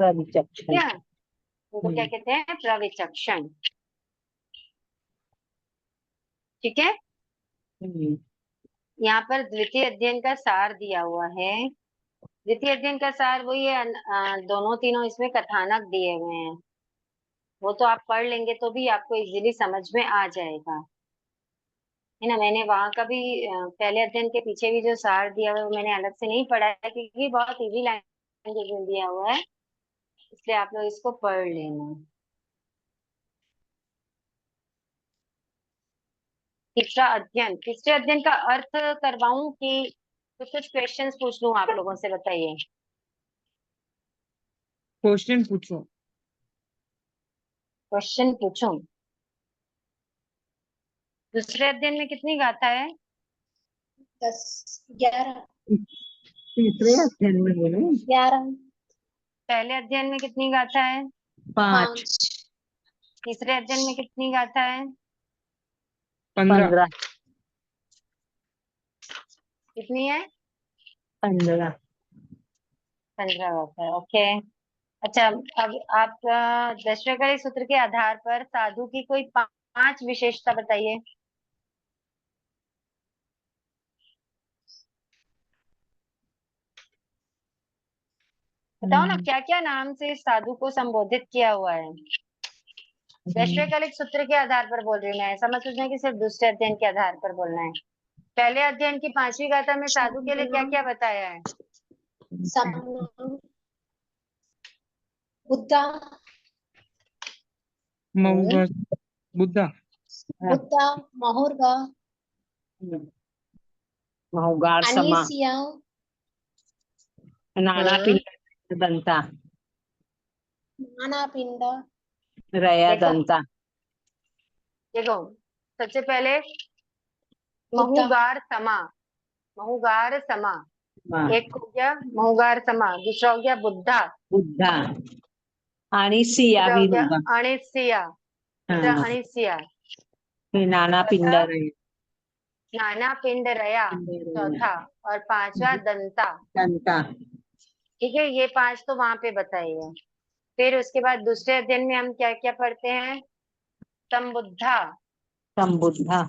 प्रविचक्षण। है, उनको क्या कहते हैं, प्रविचक्षण। ठीक है। हम्म। यहाँ पर द्वितीय अध्ययन का सार दिया हुआ है। द्वितीय अध्ययन का सार वही है, दोनों तीनों इसमें कथानक दिए हुए हैं। वो तो आप पढ़ लेंगे तो भी आपको इजीली समझ में आ जाएगा, है ना। मैंने वहां का भी पहले अध्ययन के पीछे भी जो सार दिया हुआ है वो मैंने अलग से नहीं पढ़ा है, क्योंकि बहुत इजी लैंग्वेज में दिया हुआ है, इसलिए आप लोग इसको पढ़ लेना। तीसरा अध्ययन, तीसरे अध्ययन का अर्थ करवाऊं कि कुछ क्वेश्चंस पूछ लूं आप लोगों से, बताइए। क्वेश्चन पूछो। क्वेश्चन पूछूं? दूसरे अध्ययन में कितनी गाथा है? 10, 11, तीसरे अध्ययन में बोलो। 11, पहले अध्ययन में कितनी गाथा है? 5। 5, तीसरे अध्ययन में कितनी गाथा है? 15। 15। कितनी है? 15। 15 गाथा है। ओके। अच्छा, अब आप 10वें कड़ी सूत्र के आधार पर साधु की कोई 5 विशेषता बताइए। बताओ ना, क्या क्या नाम से इस साधु को संबोधित किया हुआ है। 10वें कलिक सूत्र के आधार पर बोल रही हूँ मैं, ऐसा मत सोचना कि सिर्फ दूसरे अध्ययन के आधार पर बोलना है। पहले अध्ययन की 5वीं गाथा में साधु के लिए क्या क्या बताया है? सम, बुद्धा, मऊगा। बुद्धा। बुद्धा, महुर्गा, महुगार समा। अनीसिया, नाना पिंड दंता। नानापिंड, रया देखो, दंता। देखो, सबसे पहले बुद्धा, महुगार समा, महुगार समा, हाँ, एक हो गया महुगार समा, दूसरा हो गया बुद्धा, बुद्धा। आणि सिया तीसरा हो भी गया होगा। अनिसिया, तीसरा हाँ, अनिसिया, फिर नाना पिंड चौथा रहे। नाना पिंड रया, चौथा, और पांचवा दंता। दंता। ठीक है, ये 5 तो वहां पे बताई है। फिर उसके बाद दूसरे अध्ययन में हम क्या क्या पढ़ते हैं? संबुद्धा, संबुद्धा।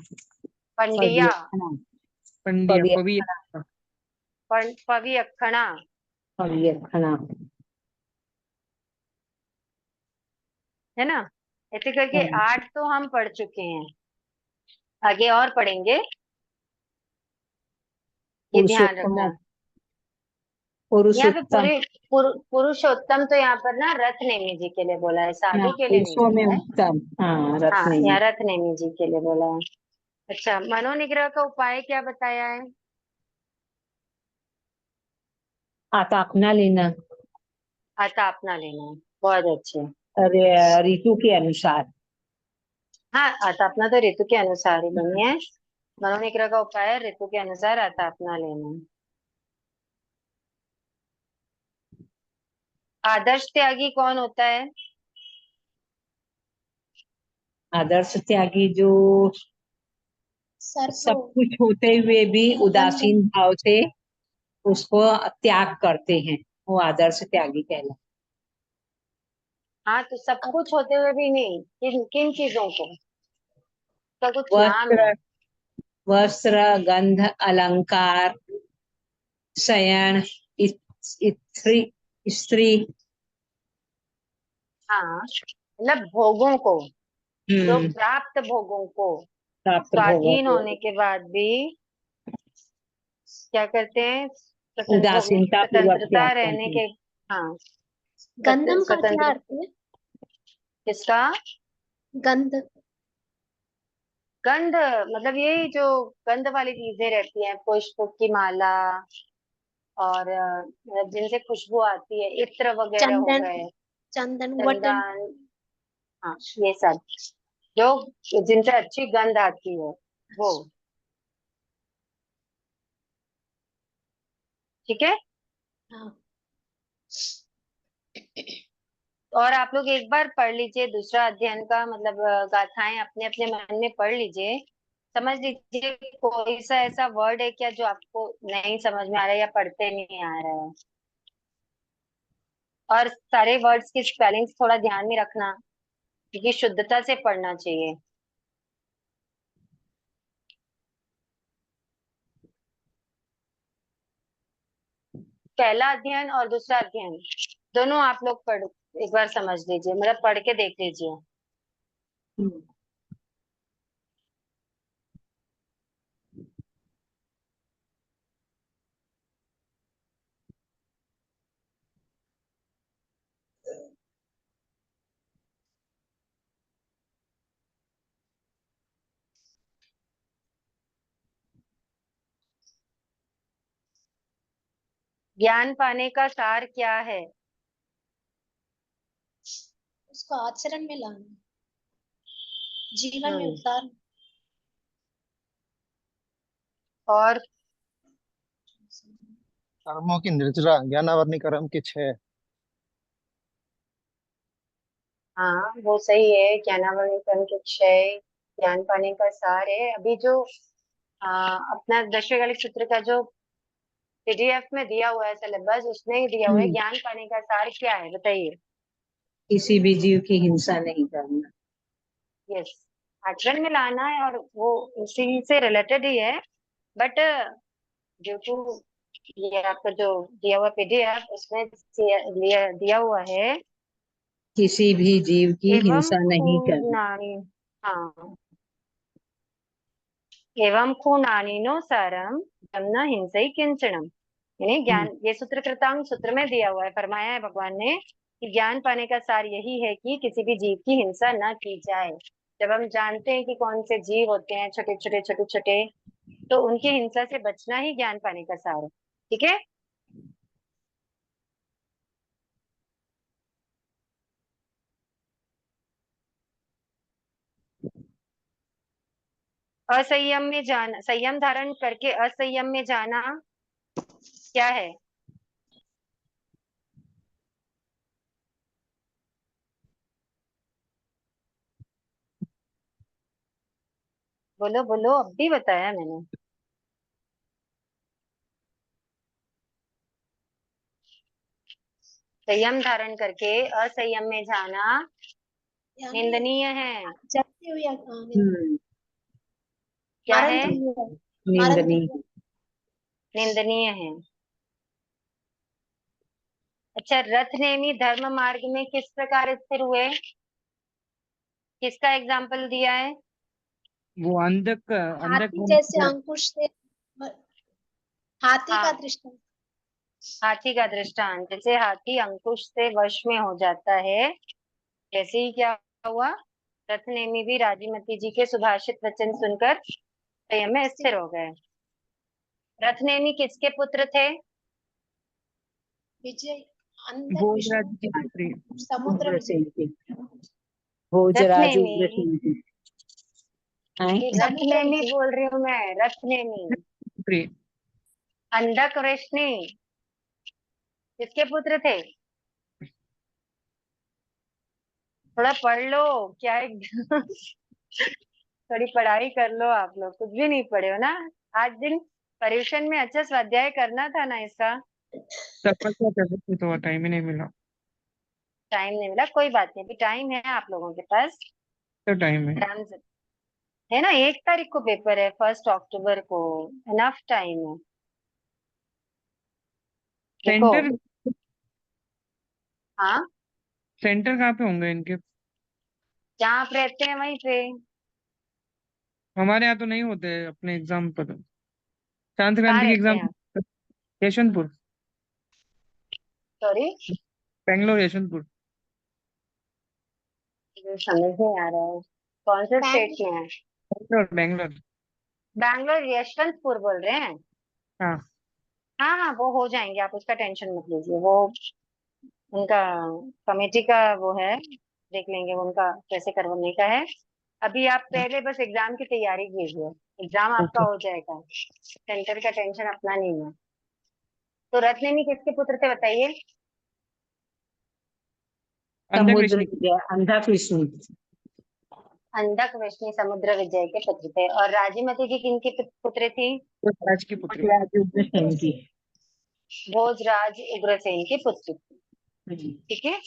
पंडिया, पवियक्षणा। पंडिया, पवी। पवियक्षणा। पवियक्षणा, पवियक्षणा। है ना। ऐसे करके 8 तो हम पढ़ चुके हैं, आगे और पढ़ेंगे, ये ध्यान पुरुषोत्तम। रखना। यहाँ पे पुरुषोत्तम। पुरुषोत्तम तो यहाँ पर ना रथ नेमी जी के लिए बोला है, हाँ, साधु के लिए नहीं पुरुषों में बोला है। उत्तम। हाँ, हाँ, रत्न यहाँ में। रथ नेमी जी के लिए बोला है। अच्छा, मनोनिग्रह का उपाय क्या बताया है? आता अपना लेना। आता अपना लेना है, बहुत अच्छे। अरे, ऋतु के अनुसार। हाँ, आता अपना तो ऋतु के अनुसार ही नहीं है। मनोनिग्रह का उपाय ऋतु के अनुसार आता अपना लेना है। आदर्श त्यागी कौन होता है? आदर्श त्यागी जो सर्प सब कुछ होते हुए भी उदासीन भाव से उसको त्याग करते हैं, वो आदर्श त्यागी कहलाते हाँ, तो सब कुछ होते हुए भी नहीं, किन किन चीजों को, का कुछ हैं। नाम है। वस्त्र, गंध, अलंकार, शयन, स्त्री, स्त्री। हाँ, मतलब भोगों को, जो प्राप्त भोगों को प्राप्त भोगों स्वाधीन को होने के बाद भी क्या करते हैं, उदासीनता पूर्वक स्वतंत्रता त्याग रहने करते के। हैं। हाँ, गंधम का क्या स्वतंत्र, अर्थ है? किसका? गंध। गंध मतलब यही जो गंध वाली चीजें रहती हैं, पुष्प की माला, और मतलब जिनसे खुशबू आती है, इत्र वगैरह हो चंदन। गए, चंदन वटन। चंदन। हाँ, ये सब जो जिनसे अच्छी गंध आती है, वो। ठीक है। हाँ। और आप लोग एक बार पढ़ लीजिए दूसरा अध्ययन का, मतलब गाथाएं अपने अपने मन में पढ़ लीजिए, समझ लीजिए कोई सा ऐसा वर्ड है क्या जो आपको नहीं समझ में आ रहा है या पढ़ते नहीं आ रहा है। और सारे वर्ड्स की स्पेलिंग्स थोड़ा ध्यान में रखना, क्योंकि शुद्धता से पढ़ना चाहिए। पहला अध्ययन और दूसरा अध्ययन दोनों आप लोग पढ़, एक बार समझ लीजिए, मतलब पढ़ के देख लीजिए। ज्ञान पाने का सार क्या है? उसको आचरण में लाना, जीवन में हम्म। उतारना। और कर्मों की निर्जरा ज्ञानावरणी कर्म की 6। हाँ, वो सही है, ज्ञानावरण कर्म के क्षय, ज्ञान पाने का सार है। अभी जो अपना दशकालिक सूत्र का जो पीडीएफ में दिया हुआ है सिलेबस, उसमें ही दिया हुआ है, ज्ञान पाने का सार क्या है बताइए। किसी भी जीव की हिंसा नहीं करना। यस, आचरण में लाना है, और वो उसी से रिलेटेड ही है। बट ड्यू टू ये आपका जो दिया हुआ पीडीएफ, उसमें दिया हुआ है किसी भी जीव की एवं हिंसा नहीं करना। खूनानि, हाँ, एवं खूनानिनो सारम न हिंसई किंचनम। यानी ज्ञान, ये सूत्र कृतांग सूत्र में दिया हुआ है, फरमाया है भगवान ने कि ज्ञान पाने का सार यही है कि किसी भी जीव की हिंसा न की जाए। जब हम जानते हैं कि कौन से जीव होते हैं छोटे छोटे छोटे छोटे, तो उनकी हिंसा से बचना ही ज्ञान पाने का सार है। ठीक है। असंयम में जाना, संयम धारण करके असंयम में जाना क्या है? बोलो बोलो, अब भी बताया मैंने। संयम धारण करके असंयम में जाना यानी निंदनीय है। जलते हुए क्या है? मरण तुल्य। मरण निंदनीय। तुल्य। निंदनीय है। अच्छा, रथ नेमी धर्म मार्ग में किस प्रकार स्थिर हुए? किसका एग्जाम्पल दिया है? वो अंधक अंधक हाथी जैसे अंकुश से, हाथी का हाँ, दृष्टांत। हाथी का दृष्टांत, जैसे हाथी अंकुश से वश में हो जाता है, जैसे ही क्या हुआ, रथनेमी भी राजीमती जी के सुभाषित वचन सुनकर संयम में स्थिर हो गए। रथनेमी किसके पुत्र थे? विजय। अंदर भोजराज विष्णु। जी पुत्री समुद्र विजय। भोजराज रथनेमी, उग्रसेन। हैं? समुद्र रथनेमी विजय। बोल रही हूँ मैं, रथनेमी। पुत्री अंधक वृष्णि किसके पुत्र थे? थोड़ा पढ़ लो क्या एकदम थोड़ी पढ़ाई कर लो आप लोग, कुछ भी नहीं पढ़े हो ना। आज दिन पर्यूषण में अच्छा स्वाध्याय करना था ना इसका। तपस्या कर रहे थे तो टाइम ही नहीं मिला। टाइम नहीं मिला, कोई बात नहीं, अभी टाइम है आप लोगों के पास। तो टाइम है। आराम से, है ना, 1 तारीख को पेपर है, 1 अक्टूबर को। इनफ टाइम है। देखो। सेंटर हाँ, सेंटर कहाँ पे होंगे इनके? जहाँ आप रहते हैं वहीं पे। हमारे यहाँ तो नहीं होते अपने एग्जाम पर। शांत कहाँ क्रांति के रहते एग्जाम हैं आप? यशवंतपुर। सॉरी, बेंगलोर यशवंतपुर। समझ नहीं आ रहा है, कौन से स्टेट में है? बेंगलोर बेंगलोर। बैंगलोर यशवंतपुर बोल रहे हैं? हाँ। हाँ हाँ, वो हो जाएंगे, आप उसका टेंशन मत लीजिए। वो उनका कमेटी का वो है, देख लेंगे उनका कैसे करवाने का है। अभी आप पहले बस एग्जाम की तैयारी कीजिए, एग्जाम आपका ओके। हो जाएगा। सेंटर का टेंशन अपना नहीं है। तो रत्नेनी किसके पुत्र थे बताइए? अंधक समुद्र विष्णु। विजय अंधा कृष्ण। अंधक वैष्णवी समुद्र विजय के पुत्र थे। और राजीमती जी किनके पुत्र थी? राज की पुत्री। उग्रसेन की। भोजराज उग्रसेन की पुत्री थी। ठीक है।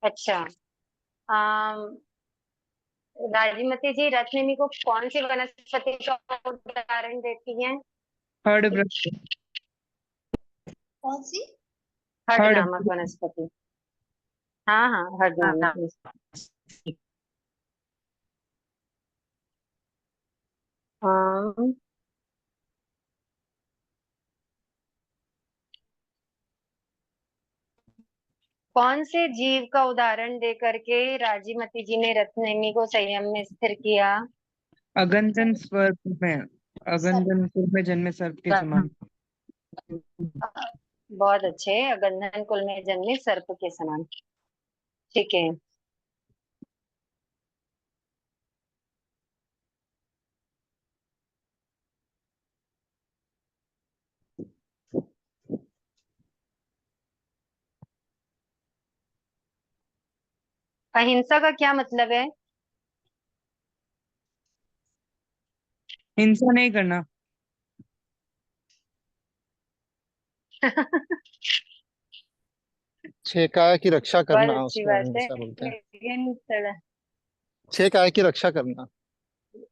अच्छा। अम राजीमती जी रत्नेनी को कौन सी वनस्पति का उदाहरण देती हैं? थर्ड वृक्ष। कौन सी? हड थर्ड। नामक वनस्पति। हाँ हाँ, हड नामक वनस्पति। अम, कौन से जीव का उदाहरण दे करके राजीमती जी ने रत्नेनी को संयम में स्थिर किया? अगंजन स्वर में। सर। अगंजन स्वर में जन्मे सर्प के समान। बहुत अच्छे, गंधन कुल में जन्मे सर्प के समान। ठीक है। अहिंसा का क्या मतलब है? हिंसा नहीं करना। छह काय की रक्षा बहुत करना अच्छी उसको बात है, अहिंसा बोलते हैं। लेकिन छह काय की रक्षा करना,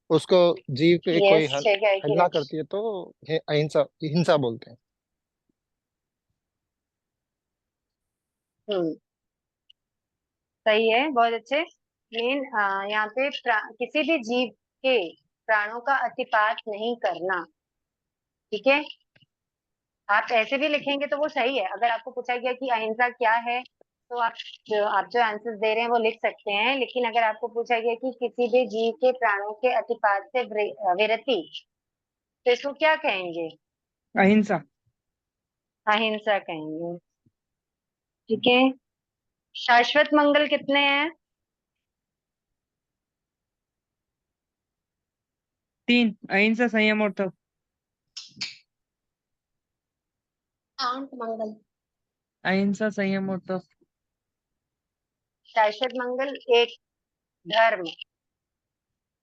उसको जीव पे कोई यस, छह गाय की हमला रक्षा। करती है तो अहिंसा हिंसा बोलते हैं। हम्म, सही है, बहुत अच्छे। मेन यहाँ पे किसी भी जीव के प्राणों का अतिपात नहीं करना। ठीक है। आप ऐसे भी लिखेंगे तो वो सही है। अगर आपको पूछा गया कि अहिंसा क्या है, तो आप जो आंसर दे रहे हैं वो लिख सकते हैं। लेकिन अगर आपको पूछा गया कि किसी भी जीव के प्राणों के अतिपात से विरति, तो इसको क्या कहेंगे? अहिंसा। अहिंसा कहेंगे। ठीक है। शाश्वत मंगल कितने हैं? 3। अहिंसा संयम और तप। 8 मंगल। अहिंसा संयम और तप। शाश्वत मंगल एक, धर्म।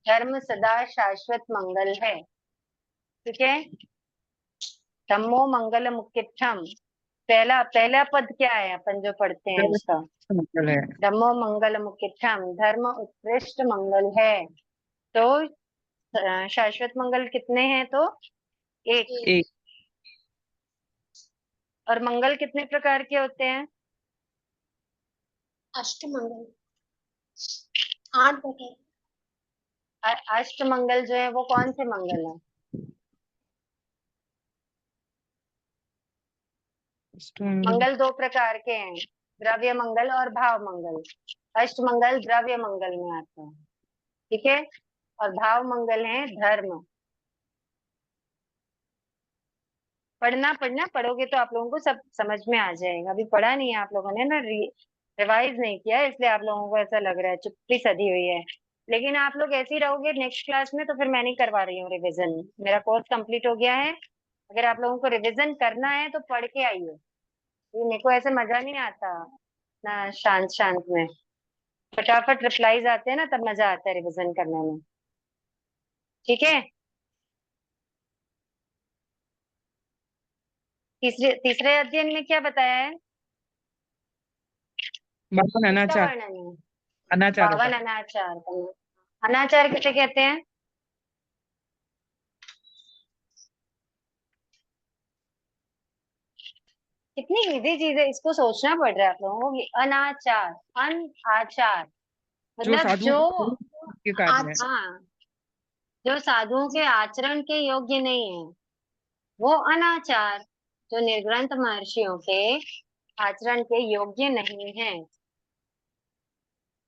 धर्म सदा शाश्वत मंगल है। ठीक है। धम्मो मंगल मुख्यम। पहला पहला पद क्या है अपन जो पढ़ते हैं उसका? मंगल है। धम्मो मंगल मुख्यम, धर्म उत्कृष्ट मंगल है। तो शाश्वत मंगल कितने हैं तो? एक। एक। और मंगल कितने प्रकार के होते हैं? अष्ट मंगल। 8 बटे। अष्ट मंगल जो है वो कौन से मंगल है? मंगल 2 प्रकार के हैं, द्रव्य मंगल और भाव मंगल। अष्ट मंगल द्रव्य मंगल में आता है। ठीक है। और भाव मंगल है धर्म। पढ़ना पढ़ना, पढ़ोगे तो आप लोगों को सब समझ में आ जाएगा। अभी पढ़ा नहीं है आप लोगों ने ना, रिवाइज नहीं किया है, इसलिए आप लोगों को ऐसा लग रहा है, चुप्पी सधी हुई है। लेकिन आप लोग ऐसे ही रहोगे नेक्स्ट क्लास में तो फिर मैं नहीं करवा रही हूँ रिविजन। मेरा कोर्स कंप्लीट हो गया है। अगर आप लोगों को रिविजन करना है तो पढ़ के आइए। ये मेरे को ऐसे मजा नहीं आता ना, शांत शांत में। फटाफट रिप्लाईज आते हैं ना, तब मजा आता है रिविजन करने में। ठीक है। तीसरे अध्ययन में क्या बताया है? बावन किसका अनाचार, वर्णन है? अनाचारों का। 52 अनाचार का। अनाचार किसे कहते हैं? कितनी इजी चीज है, इसको सोचना पड़ रहा है आप लोगों को कि अनाचार, अन आचार जो मतलब साधुओं के कार्य है। हाँ, जो साधुओं के आचरण के योग्य नहीं है वो अनाचार, जो निर्ग्रंथ महर्षियों के आचरण के योग्य नहीं है।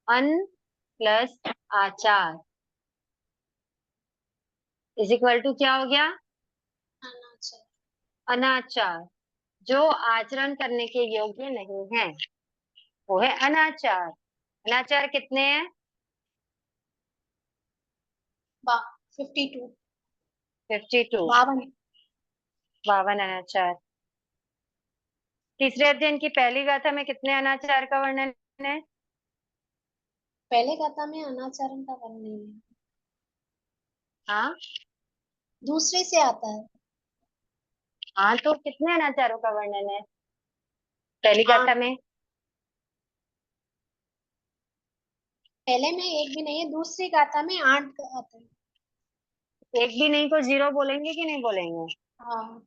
अन प्लस आचार इज इक्वल टू क्या हो गया? अनाचार। अनाचार। जो आचरण करने के योग्य नहीं है वो है अनाचार। अनाचार कितने हैं? 52। 52। 52। 52 अनाचार। तीसरे अध्ययन की पहली गाथा में कितने अनाचार का वर्णन है? पहले गाथा में अनाचरण का वर्णन नहीं है, हाँ दूसरे से आता है। हाँ, तो कितने अनाचारों का वर्णन है पहली गाथा 8। में? पहले में एक भी नहीं है, दूसरी गाथा में 8 आते हैं। एक भी नहीं तो 0 बोलेंगे कि नहीं बोलेंगे? हाँ।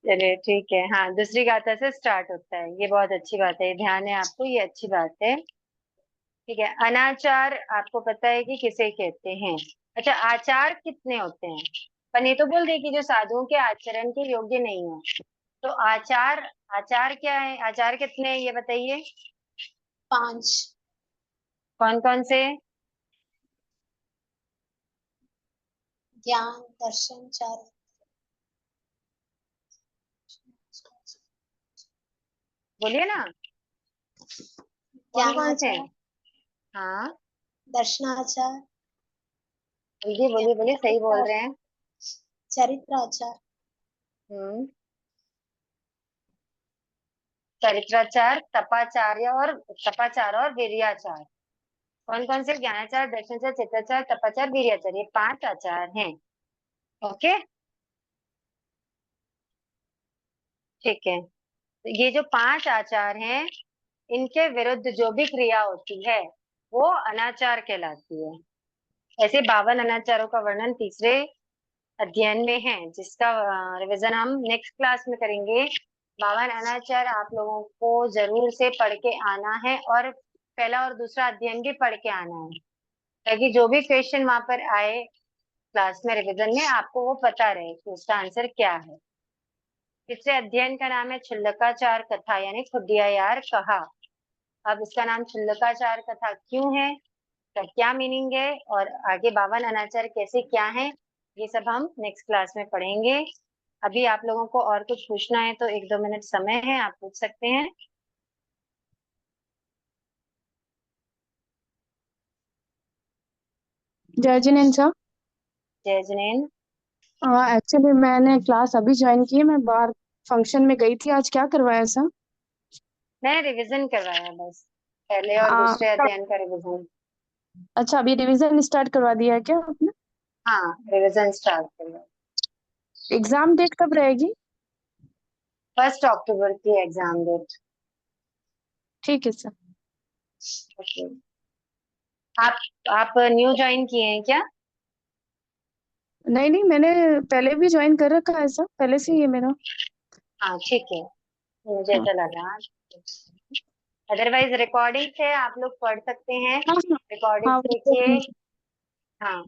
चलिए ठीक है। हाँ, दूसरी गाथा से स्टार्ट होता है, ये बहुत अच्छी बात है, ध्यान है आपको, ये अच्छी बात है। ठीक है, अनाचार आपको पता है कि किसे कहते हैं। अच्छा, आचार कितने होते हैं? पर ये तो बोल दे कि जो साधुओं के आचरण के योग्य नहीं है, तो आचार, आचार क्या है? आचार कितने हैं ये बताइए। 5। कौन कौन से? ज्ञान, दर्शन, चार। बोलिए ना, कौन कौन से ज्ञानाचार, हैं? हाँ, दर्शनाचार, बोलिए बोलिए बोलिए, सही बोल रहे हैं। चरित्राचार। हम्म। चरित्राचार, तपाचार और वीर्याचार। कौन कौन से? ज्ञानाचार, दर्शनाचार, चित्ताचार, तपाचार, वीर्याचार, ये 5 आचार हैं। ओके, ठीक है। तो ये जो 5 आचार हैं, इनके विरुद्ध जो भी क्रिया होती है वो अनाचार कहलाती है। ऐसे 52 अनाचारों का वर्णन तीसरे अध्ययन में है, जिसका रिवीजन हम नेक्स्ट क्लास में करेंगे। 52 अनाचार आप लोगों को जरूर से पढ़ के आना है, और पहला और दूसरा अध्ययन भी पढ़ के आना है, ताकि जो भी क्वेश्चन वहां पर आए क्लास में रिवीजन में, आपको वो पता रहे कि उसका आंसर क्या है। तीसरे अध्ययन का नाम है क्षुल्लकाचार कथा, यानी खुदिया यार कहा। अब इसका नाम क्षुल्लकाचार कथा क्यों है, का क्या मीनिंग है, और आगे 52 अनाचार कैसे क्या है, ये सब हम नेक्स्ट क्लास में पढ़ेंगे। अभी आप लोगों को और कुछ पूछना है तो 1-2 मिनट समय है, आप पूछ सकते हैं। जय जिनेन्द्र सर। जय जिनेन्द्र। एक्चुअली मैंने क्लास अभी ज्वाइन की है, मैं बाहर फंक्शन में गई थी। आज क्या करवाया सर? मैं रिवीजन करवाया बस, पहले और दूसरे अध्ययन का रिवीजन। अच्छा, अभी रिवीजन स्टार्ट करवा दिया है क्या आपने? हाँ, रिवीजन स्टार्ट करवाया। एग्जाम डेट कब रहेगी? 1 अक्टूबर की एग्जाम डेट। ठीक है सर। ओके। आप न्यू ज्वाइन किए हैं क्या? नहीं नहीं, मैंने पहले भी ज्वाइन कर रखा है सर, पहले से ही है मेरा। हाँ ठीक है, मुझे हाँ ऐसा लगा। अदरवाइज रिकॉर्डिंग से आप लोग पढ़ सकते हैं, हाँ हाँ। रिकॉर्डिंग हाँ, देखिए। हाँ,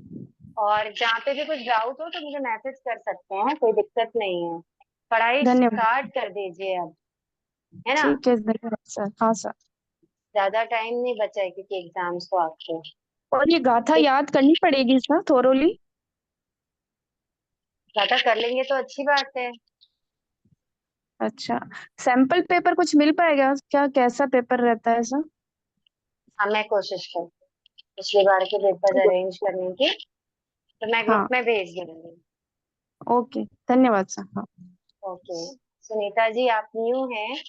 और जहाँ पे भी कुछ डाउट हो तो मुझे मैसेज कर सकते हैं, कोई दिक्कत नहीं है। पढ़ाई धन्यवाद। स्टार्ट कर दीजिए अब, है ना? ठीक है, धन्यवाद सर। हाँ सर। ज्यादा टाइम नहीं बचा है क्योंकि एग्जाम्स को आपके। और ये गाथा ठीक, याद करनी पड़ेगी सर थोरोली? ज्यादा कर लेंगे तो अच्छी बात है। अच्छा, सैंपल पेपर कुछ मिल पाएगा क्या? कैसा पेपर रहता है सर? हाँ, मैं कोशिश करती हूँ पिछली बार के पेपर ठीक है। अरेंज करने की, तो मैं ग्रुप हाँ, में भेज दूंगी। ओके, धन्यवाद सर। हाँ। ओके। सुनीता जी, आप न्यू हैं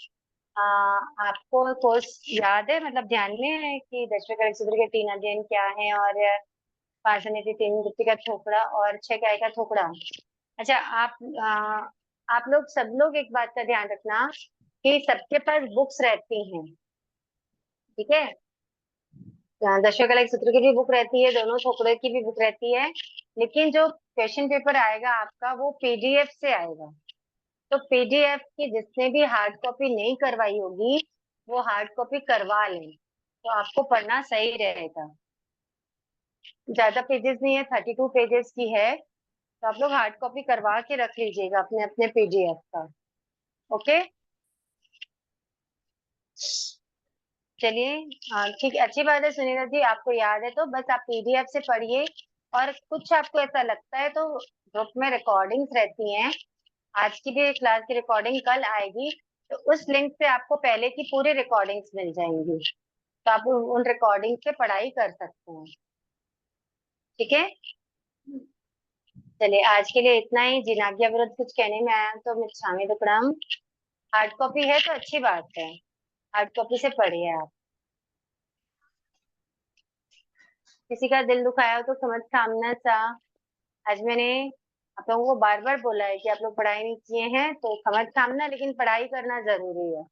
आपको कोर्स याद है, मतलब ध्यान में है कि दशरथ कड़क सूत्र के 3 अध्ययन क्या है, और 5 समिति 3 गुप्ती का थोपड़ा और 6 काय का थोपड़ा। अच्छा, आप लोग सब लोग एक बात का ध्यान रखना कि सबके पास बुक्स रहती हैं, ठीक है। दशरथ कड़क सूत्र की भी बुक रहती है, दोनों थोपड़े की भी बुक रहती है, लेकिन जो क्वेश्चन पेपर आएगा आपका वो पीडीएफ से आएगा। तो पीडीएफ की जिसने भी हार्ड कॉपी नहीं करवाई होगी वो हार्ड कॉपी करवा लें, तो आपको पढ़ना सही रहेगा। ज्यादा पेजेस नहीं है, 32 पेजेस की है, तो आप लोग हार्ड कॉपी करवा के रख लीजिएगा अपने अपने पीडीएफ का। ओके, चलिए। ठीक, अच्छी बात है सुनीता जी, आपको याद है तो बस आप पीडीएफ से पढ़िए, और कुछ आपको ऐसा लगता है तो ग्रुप में रिकॉर्डिंग्स रहती हैं, आज की भी क्लास की रिकॉर्डिंग कल आएगी, तो उस लिंक से आपको पहले की पूरी रिकॉर्डिंग्स मिल जाएंगी, तो आप उन रिकॉर्डिंग से पढ़ाई कर सकते हैं, ठीक है। चलिए, आज के लिए इतना ही। जिनाज्ञा विरुद्ध कुछ कहने में आया तो मिच्छामि दुक्कडम। हार्ड कॉपी है तो अच्छी बात है, हार्ड कॉपी से पढ़िए आप। किसी का दिल दुखाया हो तो समझ सामना सा। आज मैंने आप लोगों को बार बार बोला है कि आप लोग पढ़ाई नहीं किए हैं तो समझ सामना, लेकिन पढ़ाई करना जरूरी है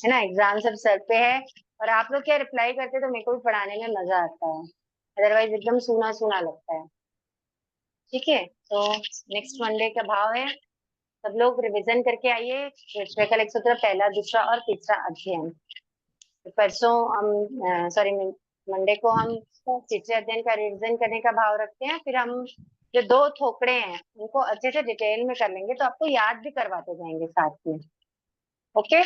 ना। एग्जाम सब सर पे है, और आप लोग क्या रिप्लाई करते तो मेरे को भी पढ़ाने में मजा आता है, अदरवाइज एकदम सूना सूना लगता है, ठीक है। तो नेक्स्ट मंडे का भाव है, सब लोग रिवीजन करके आइए। विश्व एक सूत्र पहला, दूसरा और तीसरा अध्ययन। तो परसों हम सॉरी मंडे को हम तीसरे अध्ययन का रिवीजन करने का भाव रखते हैं, फिर हम जो 2 थोपड़े हैं उनको अच्छे से डिटेल में कर लेंगे, तो आपको याद भी करवाते जाएंगे साथ में। ओके,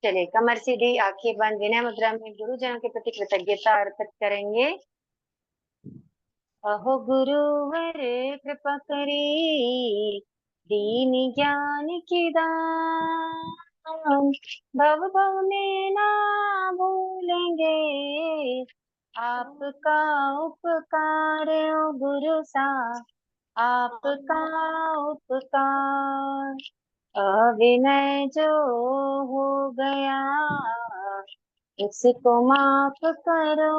चलिए, कमर सीधी, आंखें बंद, विनय मुद्रा में गुरुजनों के प्रति कृतज्ञता अर्पित करेंगे। अहो गुरुवर कृपा करी, दीन ज्ञान की दान, भव भव में ना भूलेंगे आपका उपकार, ओ गुरु सा आपका उपकार। अविनय जो हो गया उसको माफ करो,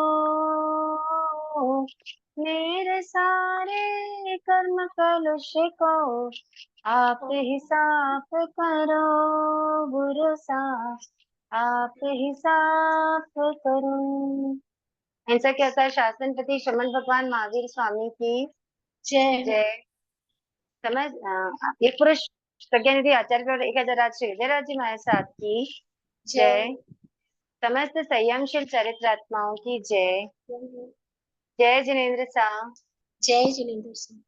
मेरे सारे कर्म कलुष को आप ही साफ करो, गुरु सा आप ही साफ करो। ऐसा कहता है शासनपति श्रमण भगवान महावीर स्वामी की जय जय। समझ ये पुरुष प्रज्ञानिधि आचार्य और 1008 श्री विजयराज जी महाराज साहब की जय जय। समस्त संयमशील चरित्रात्माओं की जय। जय जिनेन्द्र साह। जय जिनेन्द्र सिंह।